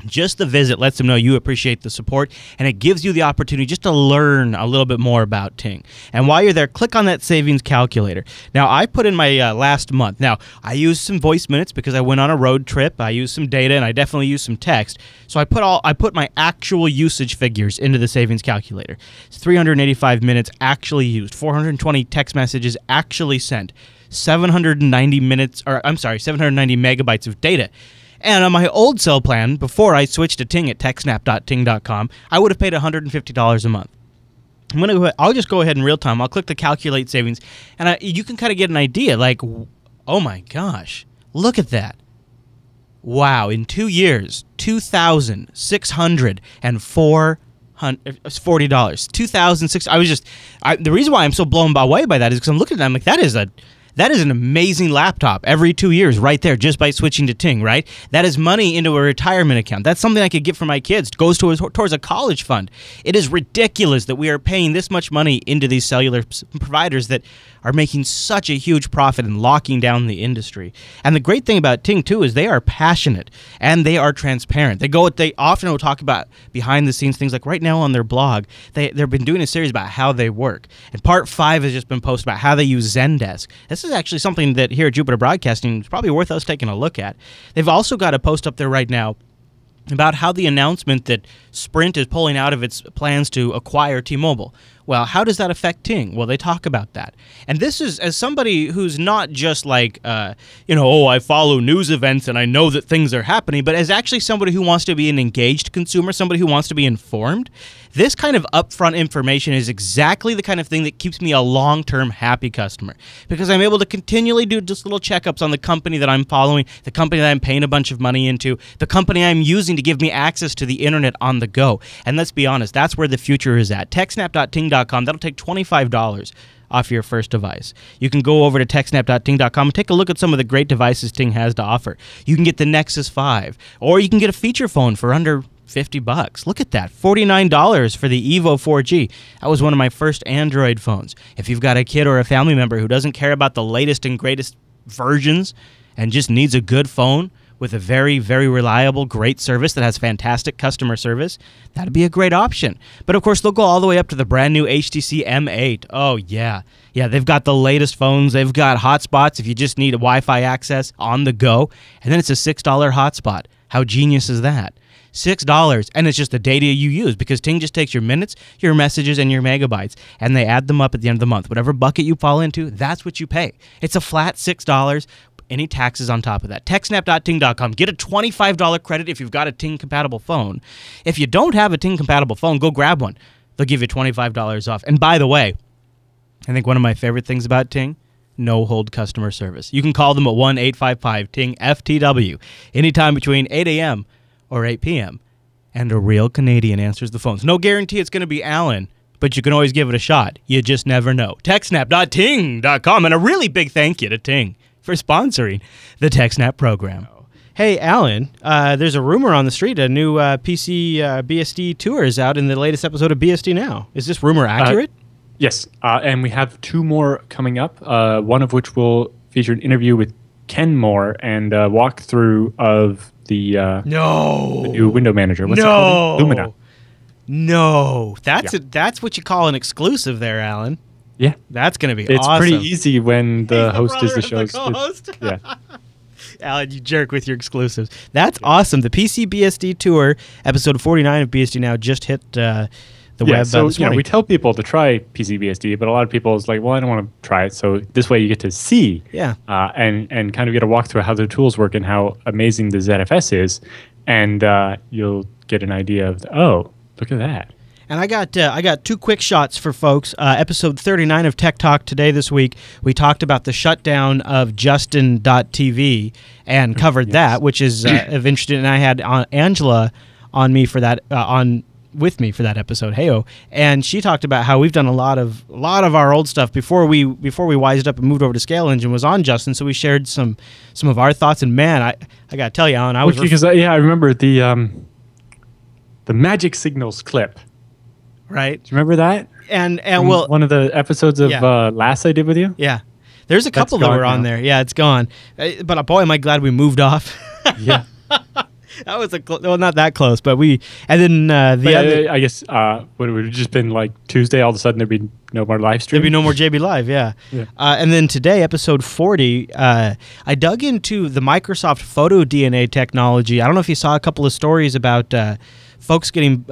Just the visit lets them know you appreciate the support, and it gives you the opportunity just to learn a little bit more about Ting. And while you're there, click on that savings calculator. Now, I put in my last month. Now, I used some voice minutes because I went on a road trip. I used some data, and I definitely used some text. So I put my actual usage figures into the savings calculator. It's 385 minutes actually used, 420 text messages actually sent, 790 megabytes of data. And on my old cell plan, before I switched to Ting at TechSNAP.ting.com, I would have paid $150 a month. I'll just go ahead in real time. I'll click the calculate savings, and you can kind of get an idea. Like, oh my gosh, look at that! Wow, in 2 years, $2,640. $2,600. The reason why I'm so blown away by that is because I'm looking at it, I'm like, that is an amazing laptop every 2 years right there just by switching to Ting, right? That is money into a retirement account. That's something I could get for my kids. It goes towards a college fund. It is ridiculous that we are paying this much money into these cellular providers that are making such a huge profit and locking down the industry. And the great thing about Ting, too, is they are passionate and they are transparent. They often will talk about behind the scenes things, like right now on their blog. They've been doing a series about how they work. And part 5 has just been posted about how they use Zendesk. This is actually something that here at Jupiter Broadcasting is probably worth us taking a look at. They've also got a post up there right now about how the announcement that Sprint is pulling out of its plans to acquire T-Mobile. Well, how does that affect Ting? Well, they talk about that. And this is, as somebody who's not just like, I follow news events and I know that things are happening, but as actually somebody who wants to be an engaged consumer, somebody who wants to be informed, this kind of upfront information is exactly the kind of thing that keeps me a long-term happy customer, because I'm able to continually do just little checkups on the company that I'm following, the company that I'm paying a bunch of money into, the company I'm using to give me access to the internet on the go. And let's be honest, that's where the future is at. TechSNAP.ting.com. That'll take $25 off your first device. You can go over to TechSNAP.ting.com and take a look at some of the great devices Ting has to offer. You can get the Nexus 5, or you can get a feature phone for under $50. Look at that. $49 for the Evo 4G. That was one of my first Android phones. If you've got a kid or a family member who doesn't care about the latest and greatest versions and just needs a good phone with a very, very reliable, great service that has fantastic customer service, that'd be a great option. But of course, they'll go all the way up to the brand new HTC M8. Oh, yeah. Yeah, they've got the latest phones. They've got hotspots if you just need a Wi-Fi access on the go. And then it's a $6 hotspot. How genius is that? $6, and it's just the data you use, because Ting just takes your minutes, your messages, and your megabytes, and they add them up at the end of the month. Whatever bucket you fall into, that's what you pay. It's a flat $6. Any taxes on top of that. TechSNAP.ting.com. Get a $25 credit if you've got a Ting-compatible phone. If you don't have a Ting-compatible phone, go grab one. They'll give you $25 off. And by the way, I think one of my favorite things about Ting, no-hold customer service. You can call them at 1-855-TING-FTW anytime between 8 a.m. or 8 p.m. And a real Canadian answers the phones. No guarantee it's going to be Alan, but you can always give it a shot. You just never know. TechSNAP.ting.com. And a really big thank you to Ting for sponsoring the TechSNAP program. Hey, Alan, there's a rumor on the street a new PC BSD tour is out in the latest episode of BSD Now. Is this rumor accurate? Yes, and we have 2 more coming up, one of which will feature an interview with Ken Moore and a walkthrough of the new window manager. What's it called? Lumina. No, that's what you call an exclusive there, Alan. Yeah. That's going to be It's awesome. pretty easy when the host is the show's... Yeah. Alan, you jerk with your exclusives. That's awesome. The PC BSD Tour, episode 49 of BSD Now, just hit the web so, this morning. We tell people to try PC BSD, but a lot of people is like, well, I don't want to try it. So this way you get to see and kind of get a walkthrough of how the tools work and how amazing the ZFS is. And you'll get an idea of, oh, look at that. And I got 2 quick shots for folks. Episode 39 of Tech Talk today this week, we talked about the shutdown of Justin.tv and covered that, which is of interest. And I had Angela on me for that with me for that episode. Heyo, and she talked about how we've done a lot of our old stuff before we wised up and moved over to Scale Engine was on Justin. So we shared some of our thoughts. And man, I got to tell you, Alan, I remember the magic signals clip. Right. Do you remember that? And well, one of the episodes of last I did with you? Yeah. There's a couple that were on there. Yeah, it's gone. But boy, am I glad we moved off. Yeah. That was not that close, but we, and then other. I guess would have just been like Tuesday. All of a sudden, there'd be no more live stream. There'd be no more JB Live. Yeah. And then today, episode 40, I dug into the Microsoft Photo DNA technology. I don't know if you saw a couple of stories about folks getting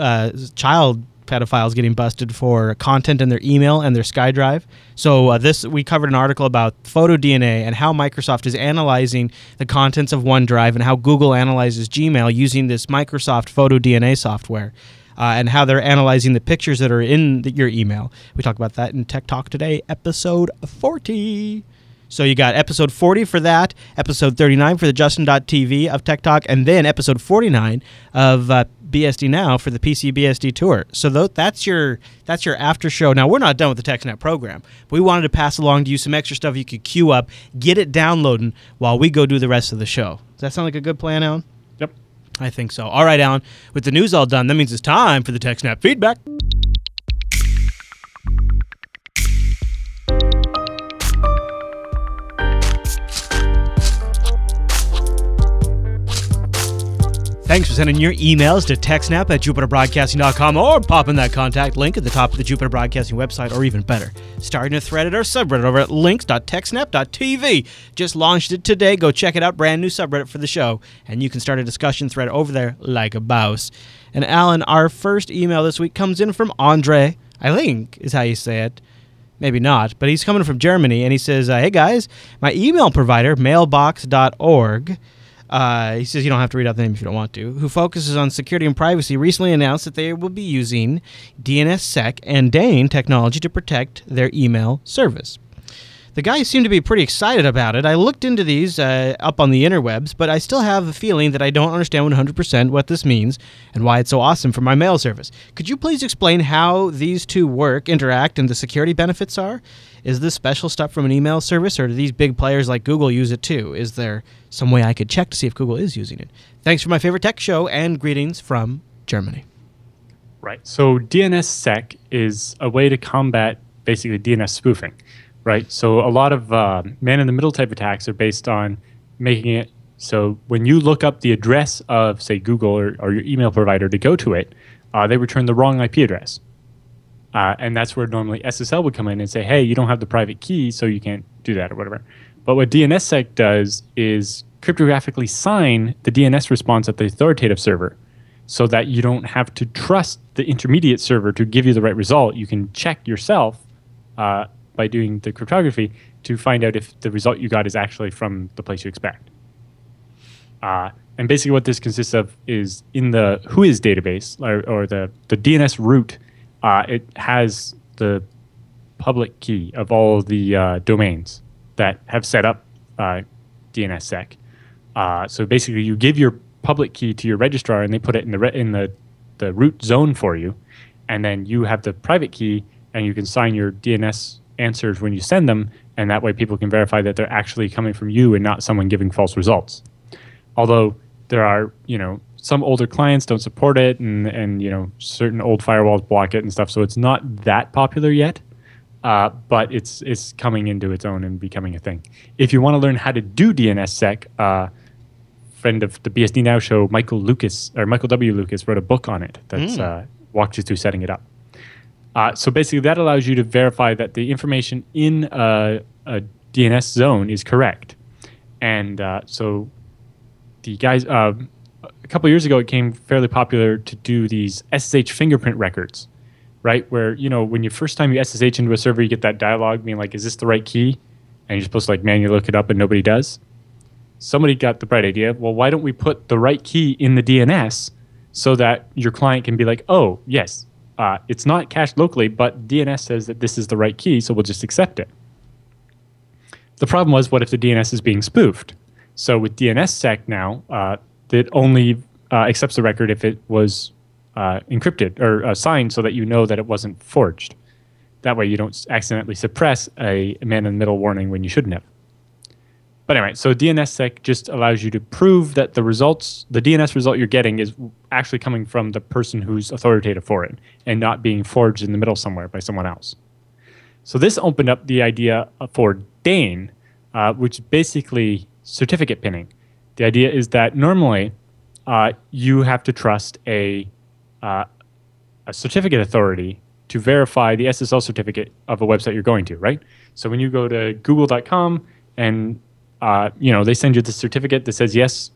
child pedophiles getting busted for content in their email and their SkyDrive. So we covered an article about photo DNA and how Microsoft is analyzing the contents of OneDrive and how Google analyzes Gmail using this Microsoft Photo DNA software, and how they're analyzing the pictures that are in your email. We talk about that in Tech Talk today, episode 40. So you got episode 40 for that, episode 39 for the Justin.tv of Tech Talk, and then episode 49 of BSD Now for the PC BSD Tour. So that's your after show. Now, we're not done with the TechSNAP program. We wanted to pass along to you some extra stuff you could queue up, get it downloading while we go do the rest of the show. Does that sound like a good plan, Alan? Yep. I think so. All right, Alan, with the news all done, that means it's time for the TechSNAP feedback. Thanks for sending your emails to TechSNAP at JupiterBroadcasting.com or popping that contact link at the top of the Jupiter Broadcasting website, or even better, starting a thread at our subreddit over at links.techsnap.tv. Just launched it today. Go check it out. Brand new subreddit for the show, and you can start a discussion thread over there like a boss. And Alan, our first email this week comes in from Andre, I think is how you say it. Maybe not, but he's coming from Germany, and he says, hey guys, my email provider, mailbox.org, he says you don't have to read out the name if you don't want to, who focuses on security and privacy, recently announced that they will be using DNSSEC and DANE technology to protect their email service. The guys seem to be pretty excited about it. I looked into these up on the interwebs, but I still have a feeling that I don't understand 100% what this means and why it's so awesome for my mail service. Could you please explain how these two work, interact, and the security benefits are? Is this special stuff from an email service, or do these big players like Google use it too? Is there some way I could check to see if Google is using it? Thanks for my favorite tech show, and greetings from Germany. Right. So DNSSEC is a way to combat basically DNS spoofing, right? So a lot of man-in-the-middle type attacks are based on making it so when you look up the address of, say, Google or your email provider to go to it, they return the wrong IP address. And that's where normally SSL would come in and say, hey, you don't have the private key, so you can't do that or whatever. But what DNSSEC does is cryptographically sign the DNS response at the authoritative server so that you don't have to trust the intermediate server to give you the right result. You can check yourself by doing the cryptography to find out if the result you got is actually from the place you expect. And basically what this consists of is in the Whois database or the DNS root, it has the public key of all the domains that have set up DNSSEC. So basically you give your public key to your registrar and they put it in the root zone for you. And then you have the private key and you can sign your DNS answers when you send them. And that way people can verify that they're actually coming from you and not someone giving false results. Although there are, some older clients don't support it and certain old firewalls block it and stuff. So it's not that popular yet, but it's coming into its own and becoming a thing. If you want to learn how to do DNSSEC, friend of the BSD Now show, Michael W. Lucas wrote a book on it that's walked you through setting it up. So basically that allows you to verify that the information in a DNS zone is correct. And so the guys, a couple of years ago, it became fairly popular to do these SSH fingerprint records, right? Where, when you first time you SSH into a server, you get that dialogue being like, is this the right key? And you're supposed to manually look it up and nobody does. Somebody got the bright idea, well, why don't we put the right key in the DNS so that your client can be like, oh, yes, it's not cached locally, but DNS says that this is the right key, so we'll just accept it. The problem was, what if the DNS is being spoofed? So with DNSSEC now, it only accepts the record if it was encrypted or signed so that you know that it wasn't forged. That way you don't accidentally suppress a man-in-the-middle warning when you shouldn't have. But anyway, so DNSSEC just allows you to prove that the DNS result you're getting is actually coming from the person who's authoritative for it and not being forged in the middle somewhere by someone else. So this opened up the idea for DANE, which is basically certificate pinning. The idea is that normally you have to trust a certificate authority to verify the SSL certificate of a website you're going to, right? So when you go to google.com and they send you the certificate that says, yes,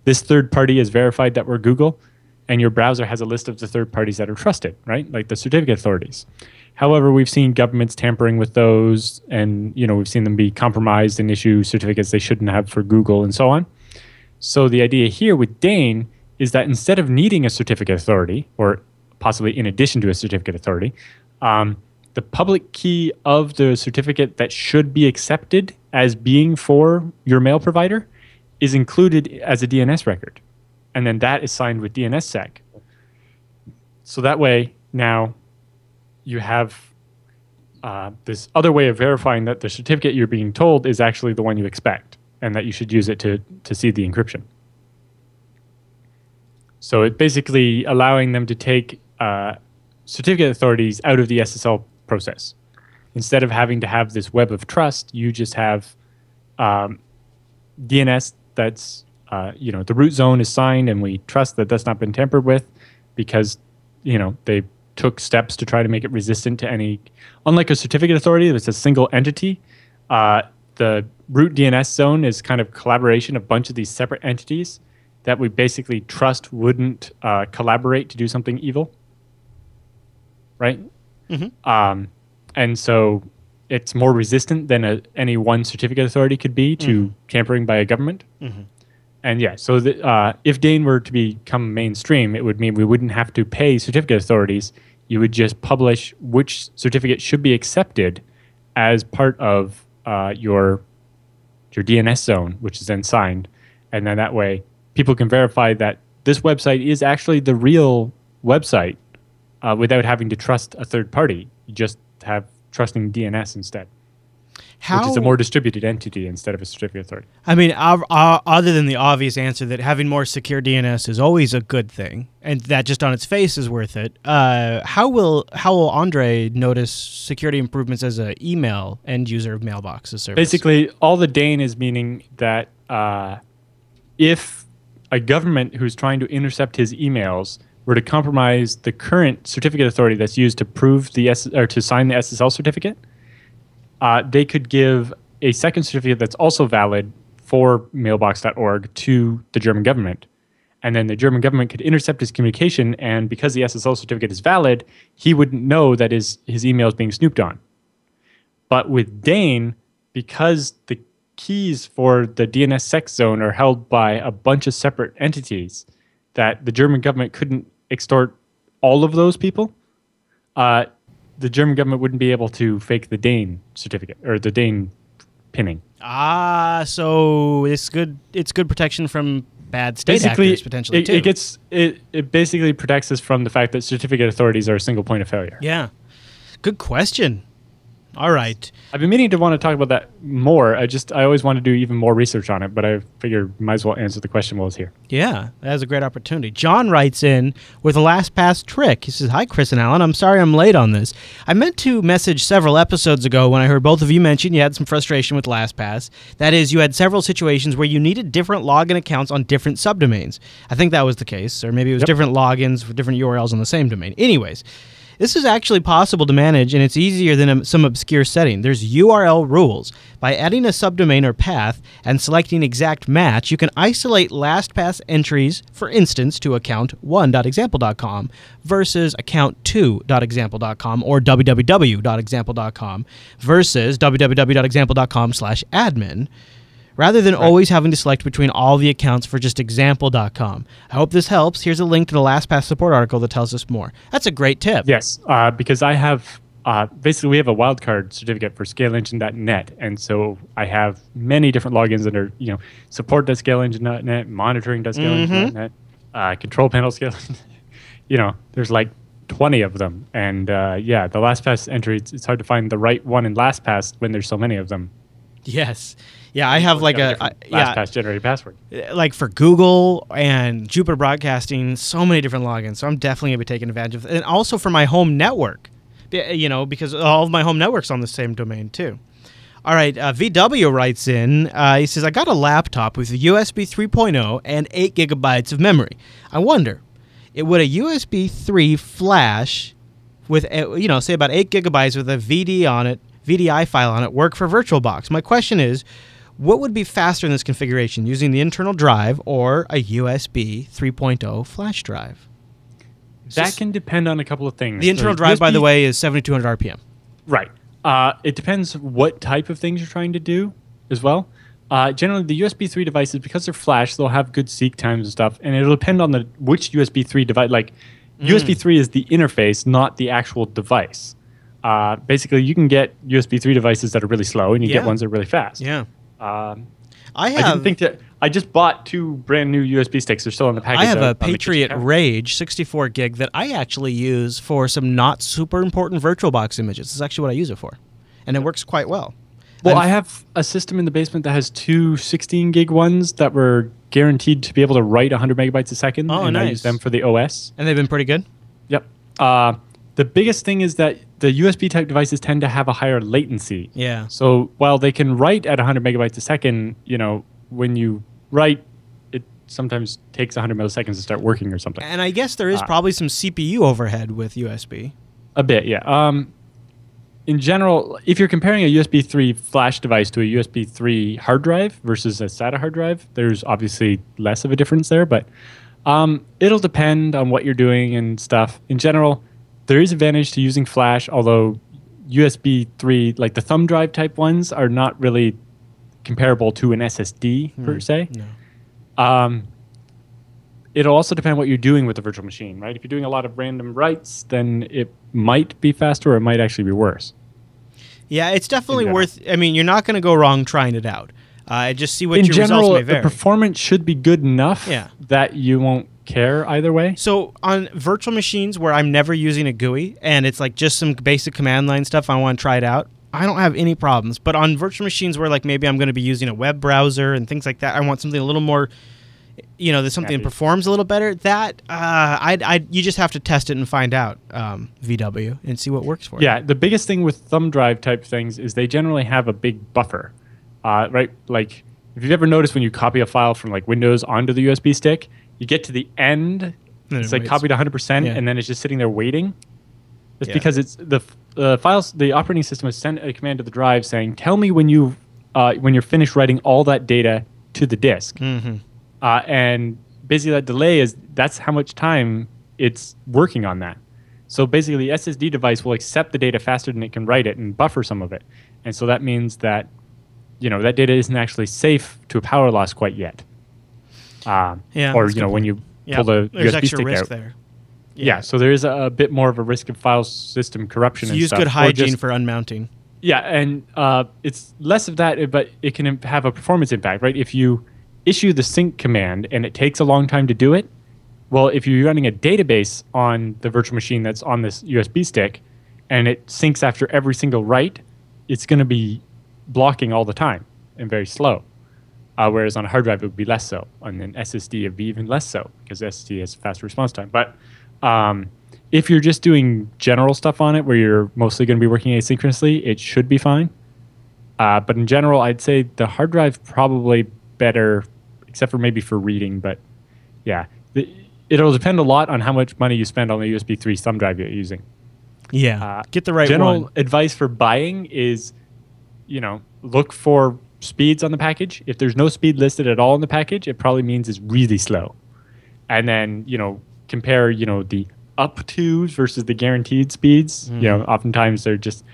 this third party is verified that we're Google, and your browser has a list of the third parties that are trusted, right? Like the certificate authorities. However, we've seen governments tampering with those, and we've seen them be compromised and issue certificates they shouldn't have for Google and so on. So the idea here with DANE is that instead of needing a certificate authority, or possibly in addition to a certificate authority, the public key of the certificate that should be accepted as being for your mail provider is included as a DNS record. And then that is signed with DNSSEC. So that way, now you have this other way of verifying that the certificate you're being told is actually the one you expect and that you should use it to see the encryption. So it basically allowing them to take certificate authorities out of the SSL process. Instead of having to have this web of trust, you just have DNS that's, the root zone is signed and we trust that that's not been tampered with because, they took steps to try to make it resistant to any, unlike a certificate authority that's a single entity, the root DNS zone is kind of collaboration of a bunch of these separate entities that we basically trust wouldn't collaborate to do something evil, right? Mm-hmm. And so it's more resistant than any one certificate authority could be to tampering by a government. Mm-hmm. And yeah, so if DANE were to become mainstream, it would mean we wouldn't have to pay certificate authorities. You would just publish which certificate should be accepted as part of your DNS zone, which is then signed. And then that way, people can verify that this website is actually the real website without having to trust a third party. You just have trusting DNS instead. which is a more distributed entity instead of a certificate authority. I mean, other than the obvious answer that having more secure DNS is always a good thing, and that just on its face is worth it, how will Andre notice security improvements as an email end user of Mailboxes service? Basically, all the DANE is meaning that if a government who's trying to intercept his emails were to compromise the current certificate authority that's used to prove or to sign the SSL certificate, they could give a second certificate that's also valid for mailbox.org to the German government. And then the German government could intercept his communication, and because the SSL certificate is valid, he wouldn't know that his email is being snooped on. But with DANE, because the keys for the DNS sex zone are held by a bunch of separate entities, that the German government couldn't extort all of those people, the German government wouldn't be able to fake the DANE certificate or the DANE pinning. So it's good protection from bad state actors potentially too. It basically protects us from the fact that certificate authorities are a single point of failure. Yeah. Good question. All right. I've been meaning to want to talk about that more. I always want to do even more research on it, but I figured might as well answer the question while it's here. Yeah, that was a great opportunity. John writes in with a LastPass trick. He says, "Hi, Chris and Alan. I'm sorry I'm late on this. I meant to message several episodes ago when I heard both of you mention you had some frustration with LastPass. That is, you had several situations where you needed different login accounts on different subdomains. I think that was the case, or maybe it was different logins for different URLs on the same domain. Anyways, this is actually possible to manage, and it's easier than some obscure setting. There's URL rules. By adding a subdomain or path and selecting exact match, you can isolate LastPass entries, for instance, to account1.example.com versus account2.example.com or www.example.com versus www.example.com/admin. Rather than always having to select between all the accounts for just example.com. I hope this helps. Here's a link to the LastPass support article that tells us more." That's a great tip. Yes, because I have, basically we have a wildcard certificate for scaleengine.net, and so I have many different logins that are, support.scaleengine.net, monitoring.scaleengine.net, control panel scaleengine. There's like 20 of them, and the LastPass entry, it's hard to find the right one in LastPass when there's so many of them. Yes. Yeah, I have like LastPass generated password. Like for Google and Jupiter Broadcasting, so many different logins. So I'm definitely going to be taking advantage of it. And also for my home network, because all of my home network's on the same domain too. All right, VW writes in. He says, "I got a laptop with a USB 3.0 and 8 gigabytes of memory. I wonder, would a USB 3 flash with, say about 8 gigabytes with a VDI file on it work for VirtualBox? My question is, what would be faster in this configuration, using the internal drive or a USB 3.0 flash drive?" That can depend on a couple of things. The internal drive, by the way, is 7,200 RPM. Right. It depends what type of things you're trying to do as well. Generally, the USB 3 devices, because they're flash, they'll have good seek times and stuff, and it'll depend on which USB 3 device. Like, USB 3 is the interface, not the actual device. Basically, you can get USB 3 devices that are really slow, and you get ones that are really fast. Yeah. I just bought 2 brand new USB sticks. They're still in the package. I have a Patriot Rage 64 gig that I actually use for some not super important VirtualBox images. This is actually what I use it for, and it works quite well. Well, I have a system in the basement that has 2 16 gig ones that were guaranteed to be able to write 100 megabytes a second. Oh, and nice. I use them for the OS. And they've been pretty good? Yep. The biggest thing is that the USB type devices tend to have a higher latency. Yeah. So while they can write at 100 megabytes a second, when you write, it sometimes takes 100 milliseconds to start working or something. And I guess there is probably some CPU overhead with USB. A bit, yeah. In general, if you're comparing a USB 3 flash device to a USB 3 hard drive versus a SATA hard drive, there's obviously less of a difference there, but it'll depend on what you're doing and stuff. In general, there is advantage to using flash, although USB 3, like the thumb drive type ones, are not really comparable to an SSD per se. No. It'll also depend what you're doing with the virtual machine, right? If you're doing a lot of random writes, then it might be faster or it might actually be worse. Yeah, it's definitely worth... I mean, you're not going to go wrong trying it out. Just see what your results may vary. The performance should be good enough that you won't care either way. So on virtual machines where I'm never using a GUI and it's like just some basic command line stuff, I want to try it out, I don't have any problems. But on virtual machines where like maybe I'm going to be using a web browser and things like that, I want something a little more, there's something that performs a little better. That you just have to test it and find out, VW, and see what works for it. Yeah, the biggest thing with thumb drive type things is they generally have a big buffer, right? Like if you've ever noticed when you copy a file from like Windows onto the USB stick, you get to the end, it's like copied 100%, and then it's just sitting there waiting. It's because it's the files. The operating system has sent a command to the drive saying, "Tell me when you're finished writing all that data to the disk." Mm-hmm. And basically, that delay that's how much time it's working on that. So basically, the SSD device will accept the data faster than it can write it and buffer some of it. And so that means that that data isn't actually safe to a power loss quite yet. Or when you pull the there's USB extra stick risk out. there. Yeah, so there is a bit more of a risk of file system corruption. So and use stuff, good hygiene for unmounting. Yeah, and it's less of that, but it can have a performance impact, right? If you issue the sync command and it takes a long time to do it, well, if you're running a database on the virtual machine that's on this USB stick and it syncs after every single write, it's going to be blocking all the time and very slow. Whereas on a hard drive, it would be less so. On an SSD, it would be even less so because SSD has faster response time. But if you're just doing general stuff on it where you're mostly going to be working asynchronously, it should be fine. But in general, I'd say the hard drive probably better, except for maybe for reading. But yeah, it'll depend a lot on how much money you spend on the USB 3 thumb drive you're using. Yeah, get the right general one. Advice for buying is, look for speeds on the package. If there's no speed listed at all in the package, it probably means it's really slow. And then, compare, the up tos versus the guaranteed speeds. Oftentimes they're just,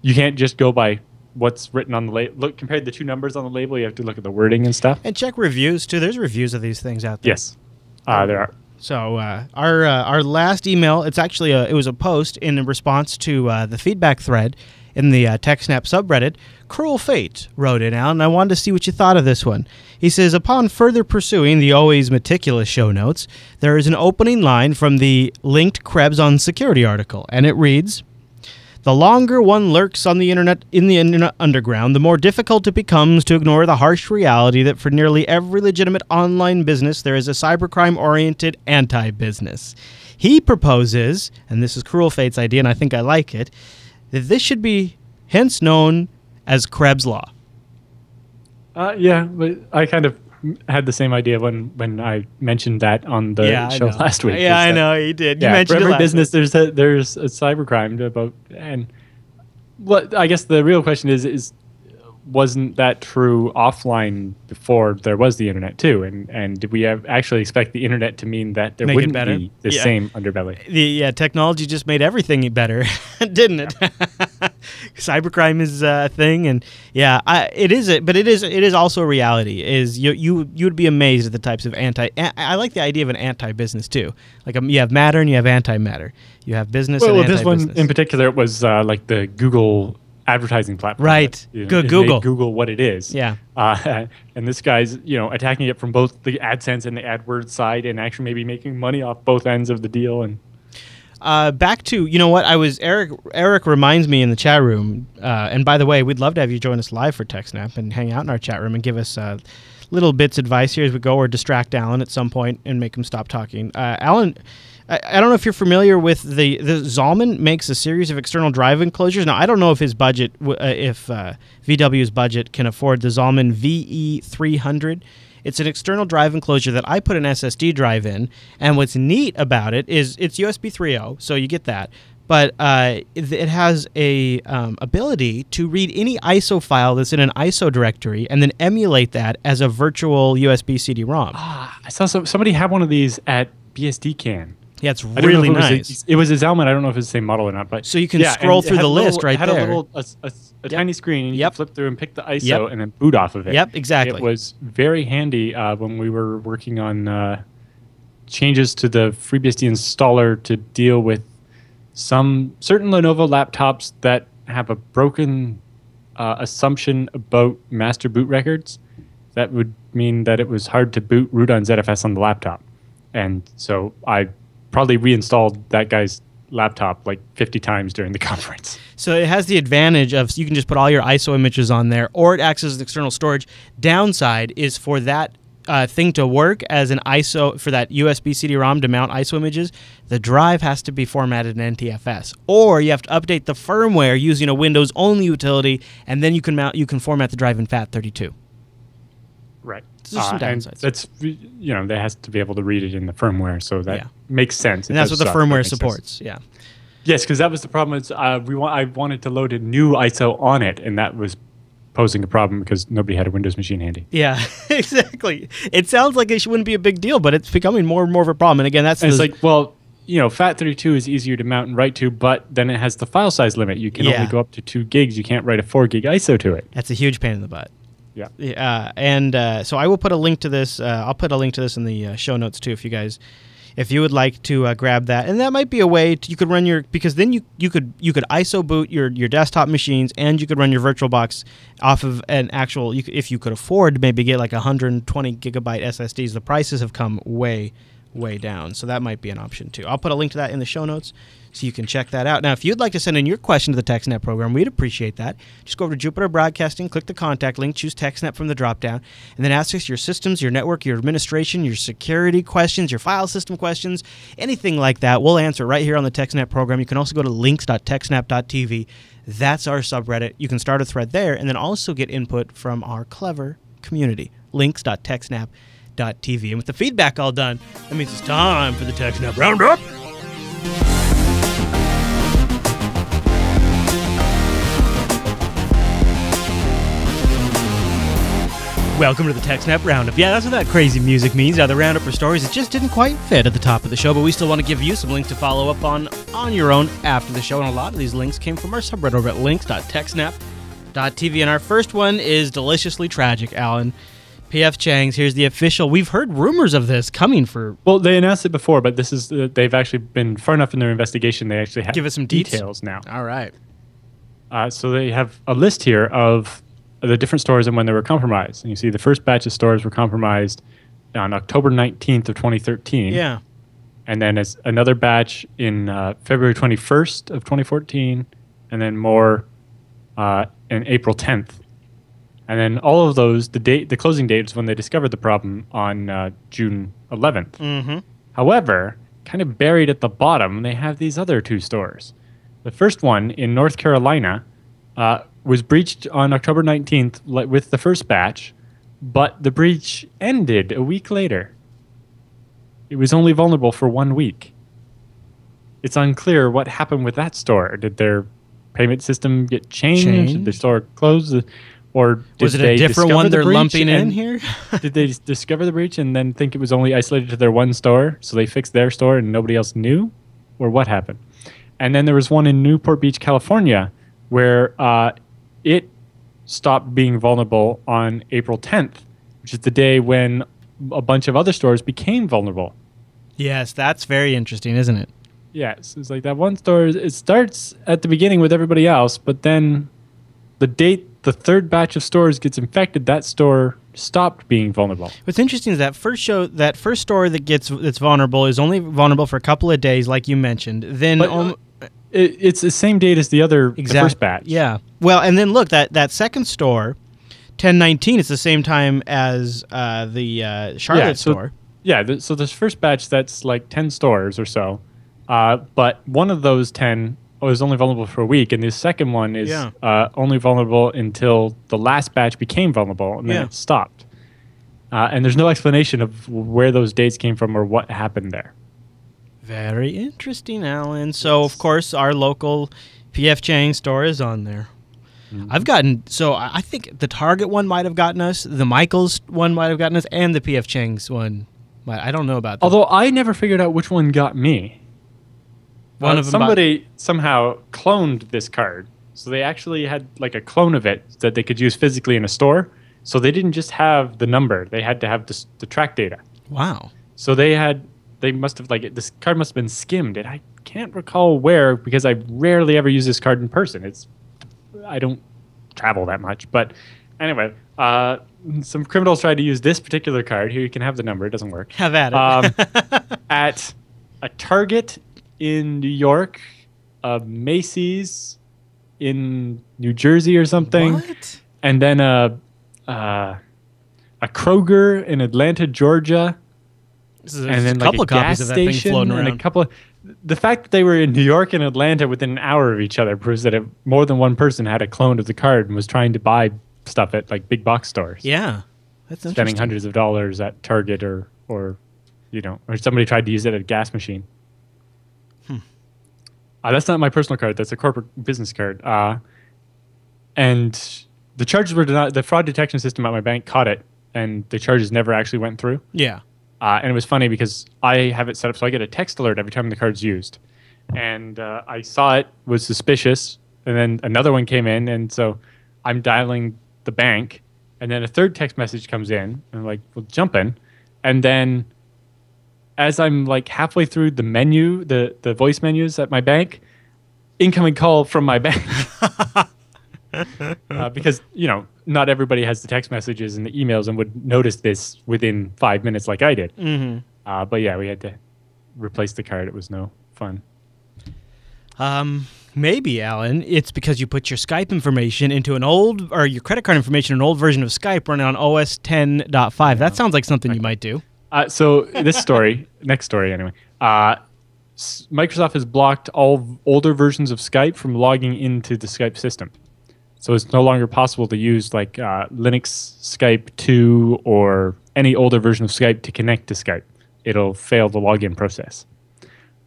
you can't just go by what's written on the label. Compare the two numbers on the label. You have to look at the wording and stuff. And check reviews too. There's reviews of these things out there. Yes, there are. So our last email, it's actually it was a post in response to the feedback thread in the TechSNAP subreddit. Cruel Fate wrote in, Alan, and I wanted to see what you thought of this one. He says, upon further pursuing the always meticulous show notes, there is an opening line from the linked Krebs on Security article, and it reads, "The longer one lurks on the internet in the internet underground, the more difficult it becomes to ignore the harsh reality that for nearly every legitimate online business, there is a cybercrime-oriented anti-business." He proposes, and this is Cruel Fate's idea, and I think I like it, that this should be hence known as Krebs Law. Yeah, but I kind of had the same idea when I mentioned that on the show last week. Yeah, I know you did. You Yeah, mentioned for it every last business, week. there's a cybercrime about, and what I guess the real question is wasn't that true offline before there was the internet too? And did we actually expect the internet to mean that there wouldn't be the same underbelly? Technology just made everything better, didn't it? Cybercrime is a thing, and it is. But it is also a reality. Is you would be amazed at the types of I like the idea of an anti-business too. Like you have matter and you have antimatter. You have business and anti-business. Well, this one in particular was like the Google advertising platform. Right. Google. Google what it is. Yeah. And this guy's, attacking it from both the AdSense and the AdWords side and actually maybe making money off both ends of the deal. And back to, Eric reminds me in the chat room, and by the way, we'd love to have you join us live for TechSNAP and hang out in our chat room and give us little bits of advice here as we go, or distract Alan at some point and make him stop talking. Alan, I don't know if you're familiar with the Zalman makes a series of external drive enclosures. Now, I don't know if his budget, if VW's budget can afford the Zalman VE300. It's an external drive enclosure that I put an SSD drive in, and what's neat about it is it's USB 3.0, so you get that. But it has a ability to read any ISO file that's in an ISO directory and then emulate that as a virtual USB CD-ROM. I saw somebody had one of these at BSDCan. Yeah, it's really nice. It was a Zalman. I don't know if it's the same model or not, but so you can scroll through the list right there. It had a tiny screen, and you could flip through and pick the ISO and then boot off of it. Yep, exactly. It was very handy when we were working on changes to the FreeBSD installer to deal with some certain Lenovo laptops that have a broken assumption about master boot records. That would mean that it was hard to root on ZFS on the laptop, and so I probably reinstalled that guy's laptop like 50 times during the conference. So it has the advantage of you can just put all your ISO images on there, or it acts as external storage. Downside is for that thing to work as an ISO, for that USB CD-ROM to mount ISO images, the drive has to be formatted in NTFS, or you have to update the firmware using a Windows-only utility, and then you can format the drive in FAT32. Right. So there's some downsides. That's, they has to be able to read it in the firmware, so that makes sense. And that's what the firmware supports. Yeah. Yes, because that was the problem. I wanted to load a new ISO on it, and that was posing a problem because nobody had a Windows machine handy. Yeah, exactly. It sounds like it wouldn't be a big deal, but it's becoming more and more of a problem. And again, it's like, well, FAT32 is easier to mount and write to, but then it has the file size limit. You can only go up to 2 gigs. You can't write a 4 gig ISO to it. That's a huge pain in the butt. Yeah. So I will put a link to this. I'll put a link to this in the show notes too, if you would like to grab that. And that might be a way you could run because then you could ISO boot your desktop machines, and you could run your VirtualBox off of an actual, if you could afford to maybe get like 120 gigabyte SSDs. The prices have come way down, so that might be an option too. I'll put a link to that in the show notes so you can check that out. Now, if you'd like to send in your question to the TechSNAP program, we'd appreciate that. Just go over to Jupiter Broadcasting, click the contact link, choose TechSNAP from the dropdown, and then ask us your systems, your network, your administration, your security questions, your file system questions, anything like that. We'll answer right here on the TechSNAP program. You can also go to links.techsnap.tv. That's our subreddit. You can start a thread there and then also get input from our clever community. Links.techsnap.tv. And with the feedback all done, that means it's time for the TechSNAP Roundup. Welcome to the TechSNAP Roundup. Yeah, that's what that crazy music means. Now, the Roundup are stories that just didn't quite fit at the top of the show, but we still want to give you some links to follow up on your own after the show. And a lot of these links came from our subreddit over at links.techsnap.tv. And our first one is deliciously tragic, Alan. P.F. Chang's, here's the official. We've heard rumors of this coming for... Well, they announced it before, but this is they've actually been far enough in their investigation. They actually have give us some details now. All right. So they have a list here of the different stores and when they were compromised. And you see the first batch of stores were compromised on October 19th of 2013. Yeah. And then it's another batch in February 21st of 2014, and then more in April 10th. And then all of those, the closing date is when they discovered the problem on June 11th. Mm-hmm. However, kind of buried at the bottom, they have these other 2 stores. The first one in North Carolina was breached on October 19th with the first batch, but the breach ended a week later. It was only vulnerable for 1 week. It's unclear what happened with that store. Did their payment system get changed? Did the store close? Or was it a different one they're lumping in here? Did they discover the breach and then think it was only isolated to their one store, so they fixed their store and nobody else knew? Or what happened? And then there was one in Newport Beach, California, where it stopped being vulnerable on April 10th, which is the day when a bunch of other stores became vulnerable. Yes, that's very interesting, isn't it? Yes, it's like that one store, it starts at the beginning with everybody else, but then the date the third batch of stores gets infected, that store stopped being vulnerable. What's interesting is that first store that's vulnerable is only vulnerable for a couple of days, like you mentioned. Then it's the same date as the first batch. Yeah. Well, and then look, that second store, 1019, it's the same time as the Charlotte store. Yeah. So this first batch, that's like 10 stores or so, but one of those 10 was only vulnerable for a week, and the second one is only vulnerable until the last batch became vulnerable, and then it stopped. And there's no explanation of where those dates came from or what happened there. Very interesting, Alan. So, of course, our local P.F. Chang store is on there. Mm-hmm. I think the Target one might have gotten us, the Michaels one might have gotten us, and the P.F. Chang's one. I don't know about that. Although I never figured out which one got me. Somebody somehow cloned this card. So they actually had like a clone of it that they could use physically in a store. So they didn't just have the number. They had to have the track data. Wow. So they must have this card must have been skimmed. And I can't recall where because I rarely ever use this card in person. I don't travel that much. But anyway, some criminals tried to use this particular card. Here you can have the number. It doesn't work. Have at it. At a Target in New York, a Macy's in New Jersey or something, What? and then a Kroger in Atlanta, Georgia, And then a couple of copies gas of that thing station floating and around. a couple of, the fact that they were in New York and Atlanta within an hour of each other proves that more than one person had a clone of the card and was trying to buy stuff at like big box stores. Yeah, that's Spending interesting. hundreds of dollars at Target or somebody tried to use it at a gas machine. That's not my personal card. That's a corporate business card. And the charges were denied. The fraud detection system at my bank caught it, and the charges never actually went through. Yeah. And it was funny because I have it set up so I get a text alert every time the card's used. And I saw it, was suspicious, and then another one came in, and so I'm dialing the bank, and then a third text message comes in, and I'm like, well, jump in. And then as I'm like halfway through the menu, the voice menus at my bank, incoming call from my bank. Because, not everybody has the text messages and the emails and would notice this within 5 minutes like I did. Mm-hmm. But yeah, we had to replace the card. It was no fun. Maybe, Alan, it's because you put your Skype information into your credit card information in an old version of Skype running on OS 10.5. That sounds like something you might do. So this story, next story anyway, Microsoft has blocked all older versions of Skype from logging into the Skype system. So it's no longer possible to use like Linux Skype 2 or any older version of Skype to connect to Skype. It'll fail the login process.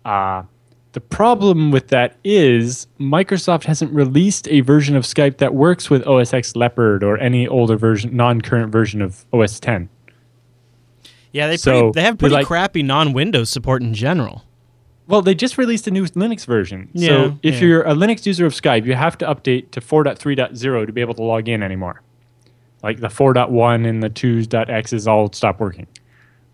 The problem with that is Microsoft hasn't released a version of Skype that works with OS X Leopard or any older version, non-current version of OS 10. Yeah, they have pretty crappy non-Windows support in general. Well, they just released a new Linux version. Yeah, so if you're a Linux user of Skype, you have to update to 4.3.0 to be able to log in anymore. Like the 4.1 and the 2.x all stop working.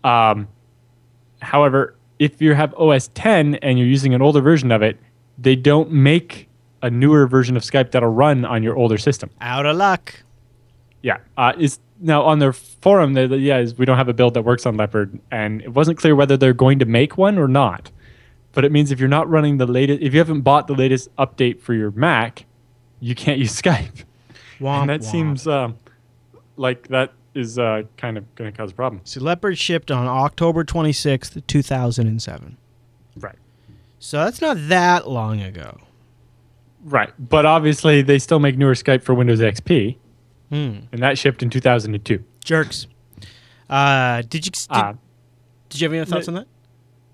However, if you have OS 10 and you're using an older version of it, they don't make a newer version of Skype that'll run on your older system. Out of luck. Yeah. Now, on their forum, we don't have a build that works on Leopard, and it wasn't clear whether they're going to make one or not. But it means if you're not running the latest, if you haven't bought the latest update for your Mac, you can't use Skype. Womp, and that womp. seems like that is kind of going to cause a problem. So Leopard shipped on October 26th, 2007. Right. So that's not that long ago. Right. But obviously, they still make newer Skype for Windows XP, and that shipped in 2002. Jerks. Did you have any other thoughts on that?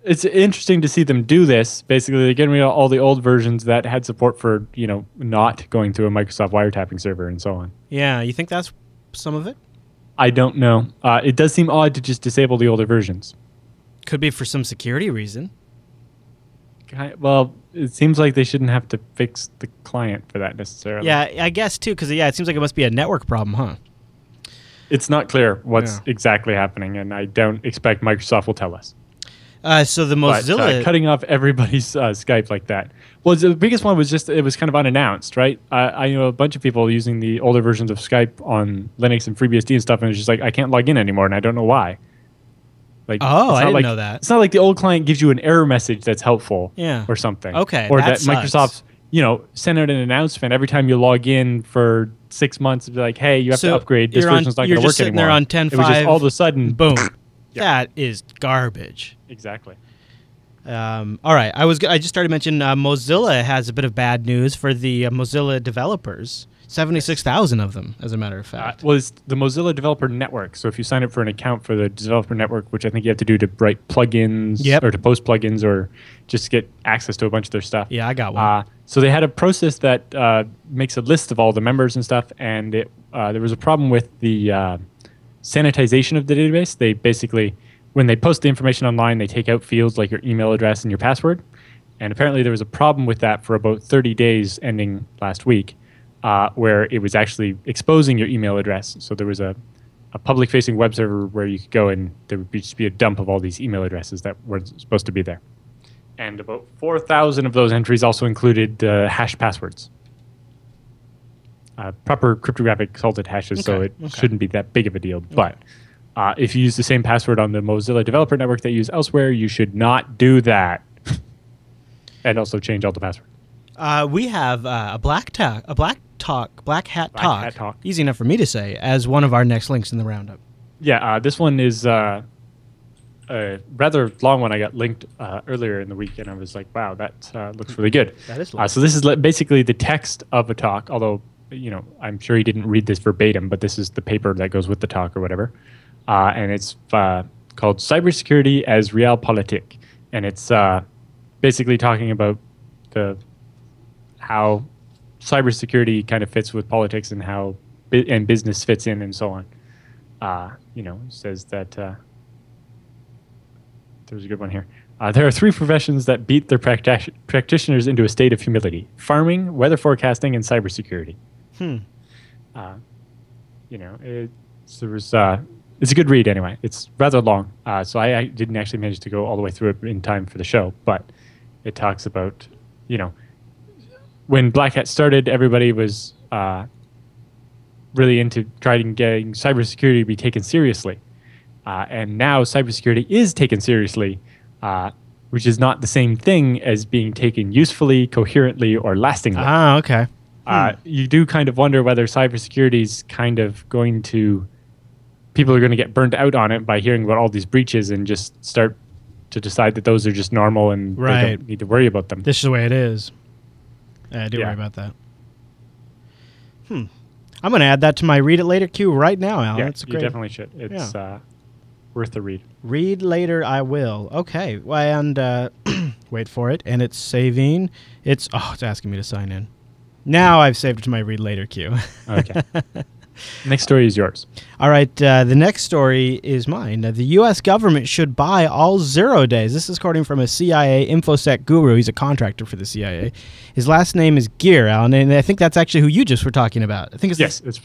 It's interesting to see them do this. Basically, they're getting rid of all the old versions that had support for, not going through a Microsoft wiretapping server and so on. Yeah, you think that's some of it? I don't know. It does seem odd to just disable the older versions. Could be for some security reason. Well, it seems like they shouldn't have to fix the client for that necessarily. Yeah, I guess too, because it seems like it must be a network problem, huh? It's not clear what's exactly happening, and I don't expect Microsoft will tell us. So the Mozilla... But, cutting off everybody's Skype like that. Well, the biggest one was just, it was kind of unannounced, right? I know a bunch of people using the older versions of Skype on Linux and FreeBSD and stuff, and it's just like, I can't log in anymore, and I don't know why. I didn't know that. It's not like the old client gives you an error message that's helpful or something. Okay, or that sucks. Microsoft, send out an announcement every time you log in for 6 months to be like, hey, you have to upgrade. This version's not going to work anymore. There on 10.5. It was just all of a sudden, boom. That is garbage. Exactly. All right. I just started mentioning Mozilla has a bit of bad news for the Mozilla developers. 76,000 of them, as a matter of fact. Was the Mozilla Developer Network. So if you sign up for an account for the Developer Network, which I think you have to do to write plugins or to post plugins or just get access to a bunch of their stuff. Yeah, I got one. So they had a process that makes a list of all the members and stuff, and there was a problem with the sanitization of the database. They basically, when they post the information online, they take out fields like your email address and your password. And apparently there was a problem with that for about 30 days ending last week. Where it was actually exposing your email address. So there was a public-facing web server where you could go and there would just be a dump of all these email addresses that were supposed to be there. And about 4,000 of those entries also included hash passwords. Proper cryptographic salted hashes, so it shouldn't be that big of a deal. But if you use the same password on the Mozilla Developer Network that you use elsewhere, you should not do that. and also change all the passwords. We have a Black Hat Talk. Easy enough for me to say, as one of our next links in the roundup. Yeah, this one is a rather long one. I got linked earlier in the week, and I was like, wow, that looks really good. That is long. So this is basically the text of a talk, although, I'm sure he didn't read this verbatim, but this is the paper that goes with the talk or whatever. And it's called Cybersecurity as Realpolitik. And it's basically talking about how cybersecurity kind of fits with politics and how and business fits in and so on. Says that there's a good one here. There are 3 professions that beat their practitioners into a state of humility: farming, weather forecasting, and cybersecurity. It's a good read anyway. It's rather long, so I didn't actually manage to go all the way through it in time for the show, but it talks about, when Black Hat started, everybody was really into trying getting cybersecurity to be taken seriously. And now cybersecurity is taken seriously, which is not the same thing as being taken usefully, coherently, or lastingly. Ah, okay. You do kind of wonder whether cybersecurity is kind of going to... People are going to get burnt out on it by hearing about all these breaches and just start to decide that those are just normal and they don't need to worry about them. This is the way it is. I do worry about that. I'm going to add that to my read it later queue right now, Alan. Yeah, That's you definitely should. It's worth a read. Read later, I will. Okay, well, and wait for it. And it's saving. It's asking me to sign in. Now I've saved it to my read later queue. Okay. Next story is yours. All right. The next story is mine. The U.S. government should buy all 0 days. This is according from a CIA InfoSec guru. He's a contractor for the CIA. His last name is Gear, Alan, and I think that's actually who you just were talking about. I think it's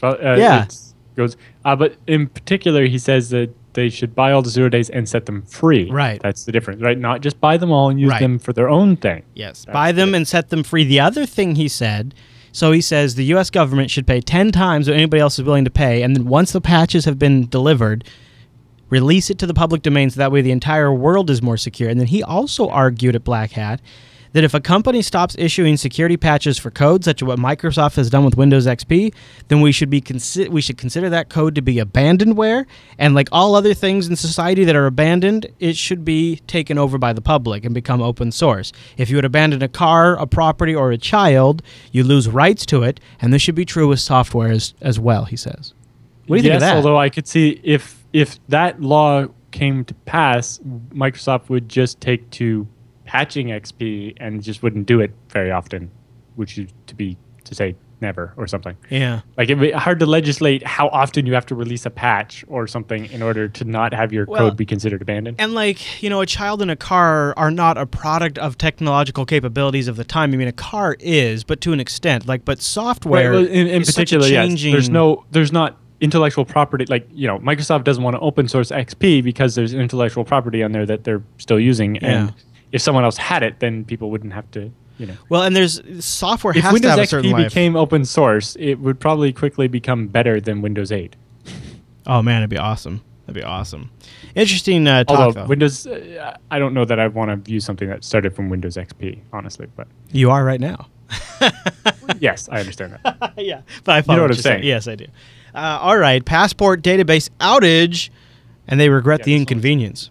but in particular, he says that they should buy all the 0 days and set them free. Right. That's the difference, right? Not just buy them all and use them for their own thing. Yes. Buy them and set them free. The other thing he said... So he says the U.S. government should pay 10 times what anybody else is willing to pay, and then once the patches have been delivered, release it to the public domain so that way the entire world is more secure. And then he also argued at Black Hat that if a company stops issuing security patches for code, such as what Microsoft has done with Windows XP, then we should consider that code to be abandonware, and like all other things in society that are abandoned, it should be taken over by the public and become open source. If you would abandon a car, a property, or a child, you lose rights to it, and this should be true with software as well, he says. What do you think of that? Yes, although I could see if that law came to pass, Microsoft would just take to patching XP and just wouldn't do it very often, which is to say never or something. Yeah. Like it'd be hard to legislate how often you have to release a patch or something in order to not have your code be considered abandoned. And like, a child and a car are not a product of technological capabilities of the time. I mean, a car is, but to an extent. But software in is particular, such a changing... Yes. There's not intellectual property. Microsoft doesn't want to open source XP because there's intellectual property on there that they're still using. Yeah. And if someone else had it, then people wouldn't have to, Well, and there's software if has Windows to have a certain XP life. became open source, it would probably quickly become better than Windows 8. Oh, man, it'd be awesome. That'd be awesome. Interesting talk, Although though. Windows, I don't know that I want to use something that started from Windows XP, honestly. But you are right now. Yes, I understand that. Yeah, but I follow what I'm saying. Yes, I do. All right, passport database outage, and they regret the inconvenience.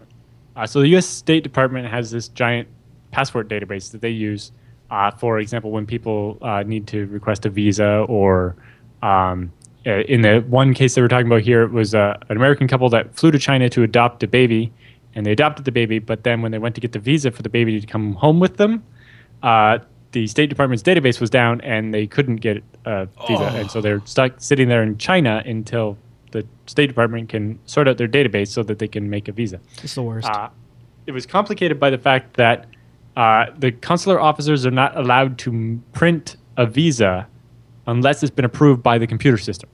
So the U.S. State Department has this giant passport database that they use. For example, when people need to request a visa, or in the one case they were talking about here, it was an American couple that flew to China to adopt a baby, and they adopted the baby, but then when they went to get the visa for the baby to come home with them, the State Department's database was down, and they couldn't get a visa. And so they're stuck sitting there in China until the State Department can sort out their database so that they can make a visa. It's the worst. It was complicated by the fact that the consular officers are not allowed to print a visa unless it's been approved by the computer system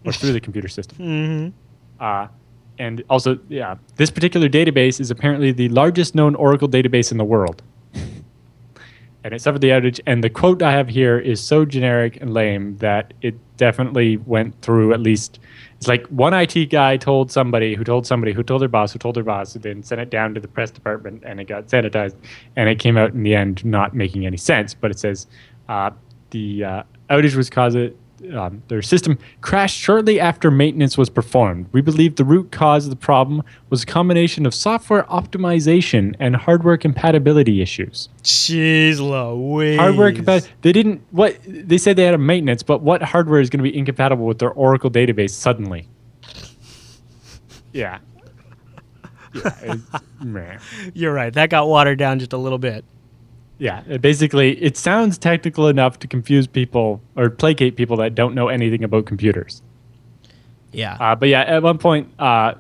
or through the computer system. Mm-hmm. And also, this particular database is apparently the largest known Oracle database in the world. and it suffered the outage. And the quote I have here is so generic and lame that it definitely went through at least. It's like one IT guy told somebody, who told their boss, who then sent it down to the press department, and it got sanitized, and it came out in the end not making any sense. But it says the outage was caused. Their system crashed shortly after maintenance was performed. We believe the root cause of the problem was a combination of software optimization and hardware compatibility issues. Jeez Louise. Hardware compatibility. They said they had a maintenance, but what hardware is going to be incompatible with their Oracle database suddenly? Yeah. Meh. You're right. That got watered down just a little bit. Yeah, basically, it sounds technical enough to confuse people or placate people that don't know anything about computers. Yeah. But yeah, at one point, and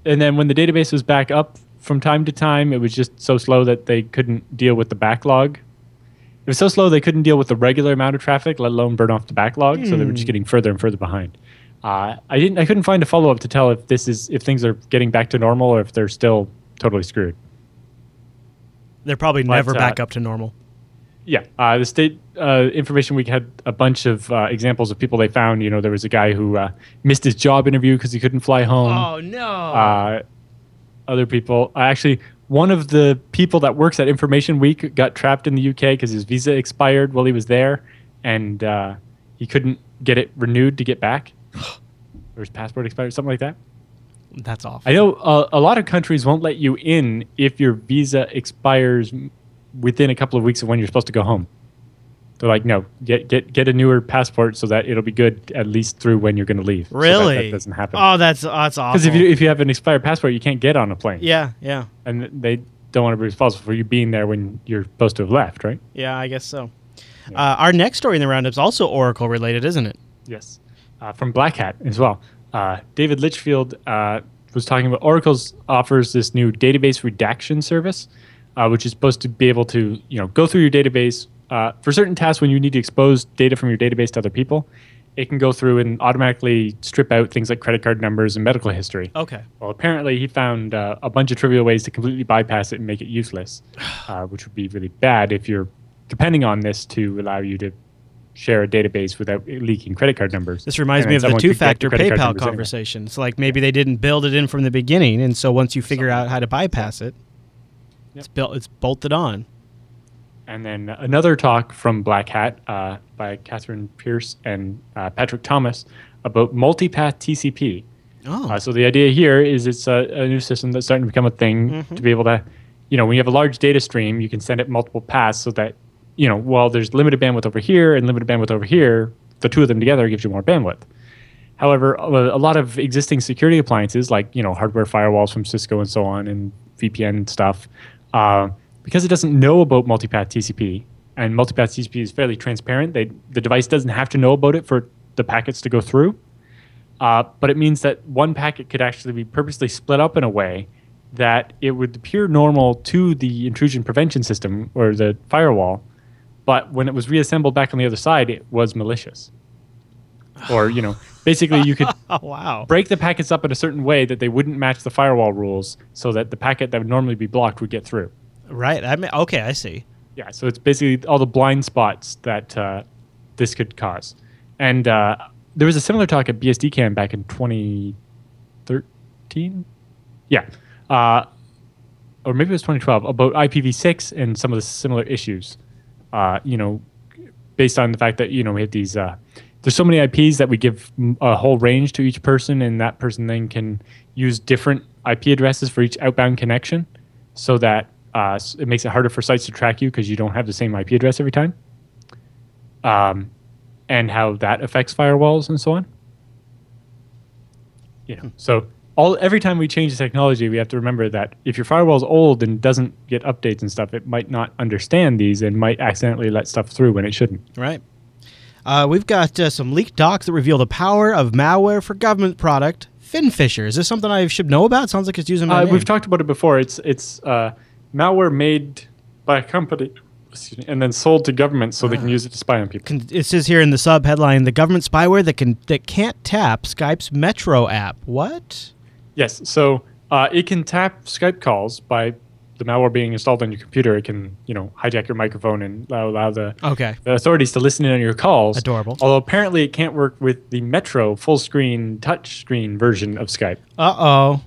then when the database was back up from time to time, it was just so slow that they couldn't deal with the backlog. It was so slow they couldn't deal with the regular amount of traffic, let alone burn off the backlog. So they were just getting further and further behind. I couldn't find a follow up to tell if things are getting back to normal or if they're still totally screwed. They're probably never back up to normal. Yeah. The state information week had a bunch of examples of people they found. You know, there was a guy who missed his job interview because he couldn't fly home. Oh, no. Other people. Actually, one of the people that works at Information Week got trapped in the UK because his visa expired while he was there, and he couldn't get it renewed to get back. Or his passport expired, something like that. That's awful. I know a lot of countries won't let you in if your visa expires within a couple of weeks of when you're supposed to go home. They're like, no, get a newer passport so that it'll be good at least through when you're going to leave. Really? So that doesn't happen. Oh, that's awful. Because if you have an expired passport, you can't get on a plane. Yeah, yeah. And they don't want to be responsible for you being there when you're supposed to have left, right? Yeah, I guess so. Yeah. Our next story in the roundup is also Oracle related, isn't it? Yes. From Black Hat as well. David Litchfield was talking about Oracle's offers this new database redaction service, which is supposed to be able to go through your database for certain tasks when you need to expose data from your database to other people. It can go through and automatically strip out things like credit card numbers and medical history. Okay. Well, apparently he found a bunch of trivial ways to completely bypass it and make it useless, which would be really bad if you're depending on this to allow you to share a database without leaking credit card numbers. This reminds me of the two-factor PayPal conversation. Anyway. It's like maybe they didn't build it in from the beginning, and so once you figure out how to bypass it, it's bolted on. And then another talk from Black Hat by Catherine Pierce and Patrick Thomas about multipath TCP. Oh. So the idea here is it's a new system that's starting to become a thing to be able to, when you have a large data stream, you can send it multiple paths so that while there's limited bandwidth over here and limited bandwidth over here, the two of them together gives you more bandwidth. However, a lot of existing security appliances, like hardware firewalls from Cisco and so on, and VPN stuff, because it doesn't know about multipath TCP, and multipath TCP is fairly transparent, the device doesn't have to know about it for the packets to go through. But it means that one packet could actually be purposely split up in a way that it would appear normal to the intrusion prevention system or the firewall, but when it was reassembled back on the other side, it was malicious. Or, basically you could break the packets up in a certain way that they wouldn't match the firewall rules so that the packet that would normally be blocked would get through. Right. Okay, I see. Yeah, so it's basically all the blind spots that this could cause. And there was a similar talk at BSDCam back in 2013? Yeah. Or maybe it was 2012, about IPv6 and some of the similar issues. Based on the fact that, we had these, there's so many IPs that we give a whole range to each person, and that person then can use different IP addresses for each outbound connection so that it makes it harder for sites to track you because you don't have the same IP address every time. And how that affects firewalls and so on. So every time we change the technology, we have to remember that if your firewall's old and doesn't get updates and stuff, it might not understand these and might accidentally let stuff through when it shouldn't. Right. We've got some leaked docs that reveal the power of malware for government product, FinFisher. Is this something I should know about? Sounds like it's using my name. We've talked about it before. It's malware made by a company and then sold to government so they can use it to spy on people. It says here in the sub-headline, the government spyware that can't tap Skype's Metro app. What? Yes, so it can tap Skype calls by, the malware being installed on your computer, it can, hijack your microphone and allow the authorities to listen in on your calls. Adorable. Although apparently it can't work with the Metro full screen touch screen version of Skype. Uh-oh.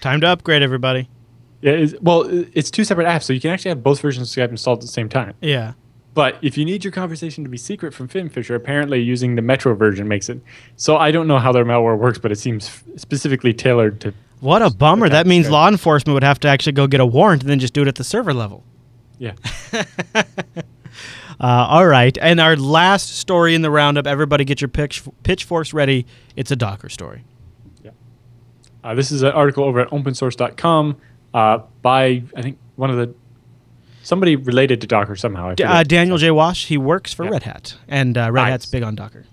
Time to upgrade, everybody. Yeah, it's two separate apps, so you can actually have both versions of Skype installed at the same time. Yeah. But if you need your conversation to be secret from Finfisher, apparently using the Metro version makes it. So I don't know how their malware works, but it seems specifically tailored to. What a bummer. That means law enforcement would have to actually go get a warrant and then just do it at the server level. Yeah. All right. And our last story in the roundup, everybody get your pitchforks ready. It's a Docker story. Yeah. This is an article over at opensource.com by, I think, somebody related to Docker somehow. Daniel J. Wash, he works for Red Hat, and Red Hat's big on Docker.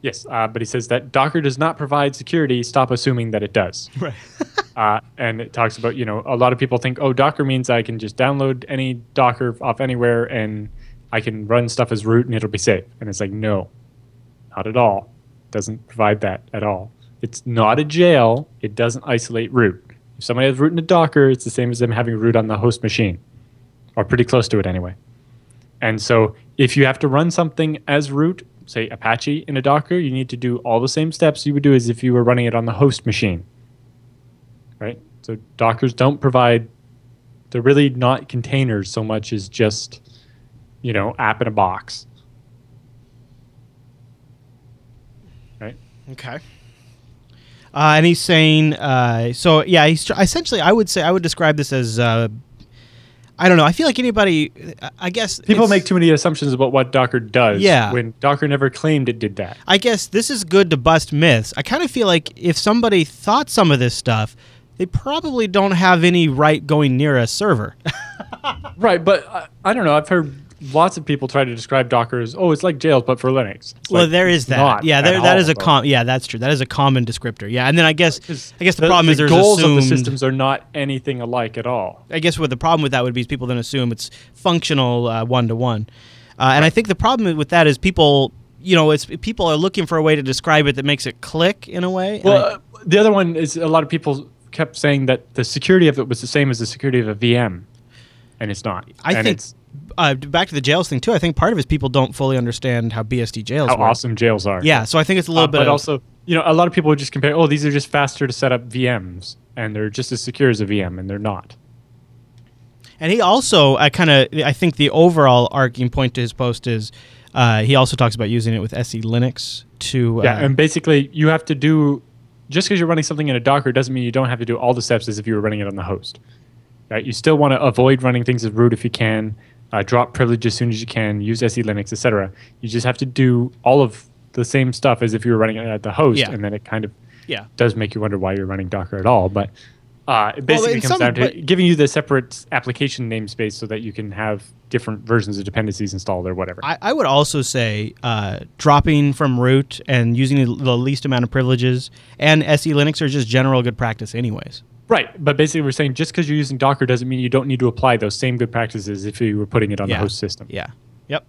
Yes, but he says that Docker does not provide security. Stop assuming that it does. Right. And it talks about, a lot of people think, Docker means I can just download any Docker off anywhere and I can run stuff as root and it'll be safe. And it's like, no, not at all. It doesn't provide that at all. It's not a jail. It doesn't isolate root. If somebody has root in a Docker, it's the same as them having root on the host machine. Or pretty close to it anyway. And so if you have to run something as root, say Apache in a Docker, you need to do all the same steps you would do as if you were running it on the host machine. Right? So Dockers don't provide, they're really not containers so much as just, app in a box. Right? Okay. And he's saying, essentially I would describe this as, I don't know. I feel like anybody, I guess... People make too many assumptions about what Docker does when Docker never claimed it did that. I guess this is good to bust myths. I kind of feel like if somebody thought some of this stuff, they probably don't have any right going near a server. Right, but I don't know. I've heard lots of people try to describe Docker as, it's like jails, but for Linux. There is that. Yeah, that is that's true. That is a common descriptor. Yeah, and then I guess the problem is there's goals of the systems are not anything alike at all. I guess what the problem with that would be is people then assume it's functional one-to-one. And I think the problem with that is people are looking for a way to describe it that makes it click in a way. Well, the other one is a lot of people kept saying that the security of it was the same as the security of a VM, and it's not. I think back to the jails thing too. I think part of it is people don't fully understand how BSD jails work. Awesome jails are. Yeah, so I think it's a little bit. But also, a lot of people would just compare. These are just faster to set up VMs, and they're just as secure as a VM, and they're not. And he also, I think the overall arcing point to his post is, he also talks about using it with SE Linux to. And basically, you have to do. Just because you're running something in a Docker doesn't mean you don't have to do all the steps as if you were running it on the host. Right? You still want to avoid running things as root if you can. Drop privilege as soon as you can. Use SE Linux, etc. You just have to do all of the same stuff as if you were running it at the host, and then it kind of does make you wonder why you're running Docker at all. But it basically comes down to giving you the separate application namespace so that you can have different versions of dependencies installed or whatever. I would also say dropping from root and using the least amount of privileges and SE Linux are just general good practice anyways. Right, but basically we're saying just because you're using Docker doesn't mean you don't need to apply those same good practices if you were putting it on the host system. Yeah, yep.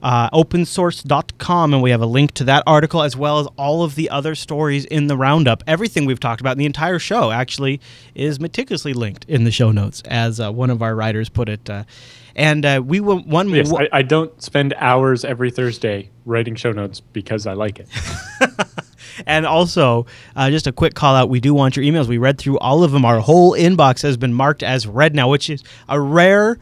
Opensource.com, and we have a link to that article as well as all of the other stories in the roundup. Everything we've talked about in the entire show actually is meticulously linked in the show notes, as one of our writers put it. We will one. Yes, I don't spend hours every Thursday writing show notes because I like it. And also, just a quick call out, we do want your emails. We read through all of them. Our whole inbox has been marked as read now, which is a rare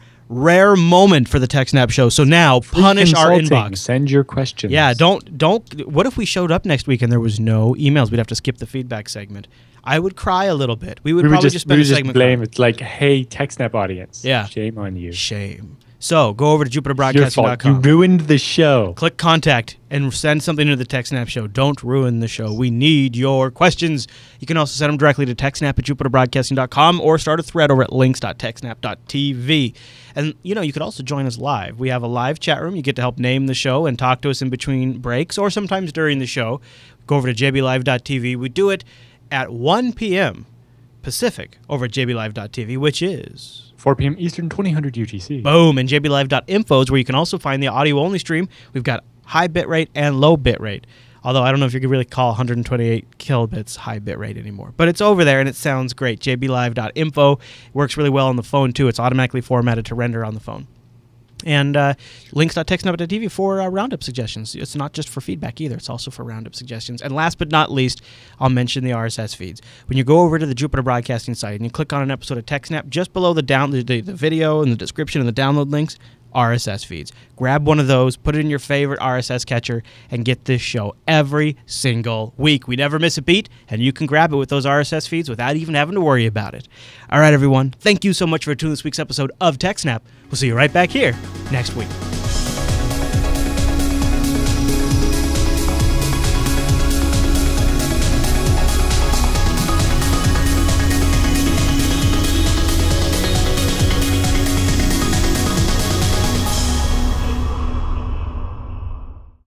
moment for the TechSNAP show. So now, punish our inbox. Send your questions. Yeah, don't. What if we showed up next week and there was no emails? We'd have to skip the feedback segment. I would cry a little bit. We would probably just spend a segment. Blame. It's like, hey, TechSNAP audience. Yeah. Shame on you. Shame. So go over to jupiterbroadcasting.com. You ruined the show. Click contact and send something to the TechSNAP show. Don't ruin the show. We need your questions. You can also send them directly to techsnap@jupiterbroadcasting.com or start a thread over at links.techsnap.tv. And, you could also join us live. We have a live chat room. You get to help name the show and talk to us in between breaks or sometimes during the show. Go over to jblive.tv. We do it at 1 p.m. Pacific over at jblive.tv, which is 4 p.m. Eastern, 2000 UTC. Boom. And jblive.info is where you can also find the audio-only stream. We've got high bitrate and low bitrate. Although I don't know if you could really call 128 kilobits high bit rate anymore. But it's over there, and it sounds great. jblive.info. It works really well on the phone, too. It's automatically formatted to render on the phone. And links.techsnap.tv for roundup suggestions. It's not just for feedback either. It's also for roundup suggestions. And last but not least, I'll mention the RSS feeds. When you go over to the Jupiter Broadcasting site and you click on an episode of TechSNAP, just below the video and the description and the download links, RSS feeds. Grab one of those, put it in your favorite RSS catcher, and get this show every single week. We never miss a beat, and you can grab it with those RSS feeds without even having to worry about it. All right, everyone. Thank you so much for tuning this week's episode of TechSNAP. We'll see you right back here next week.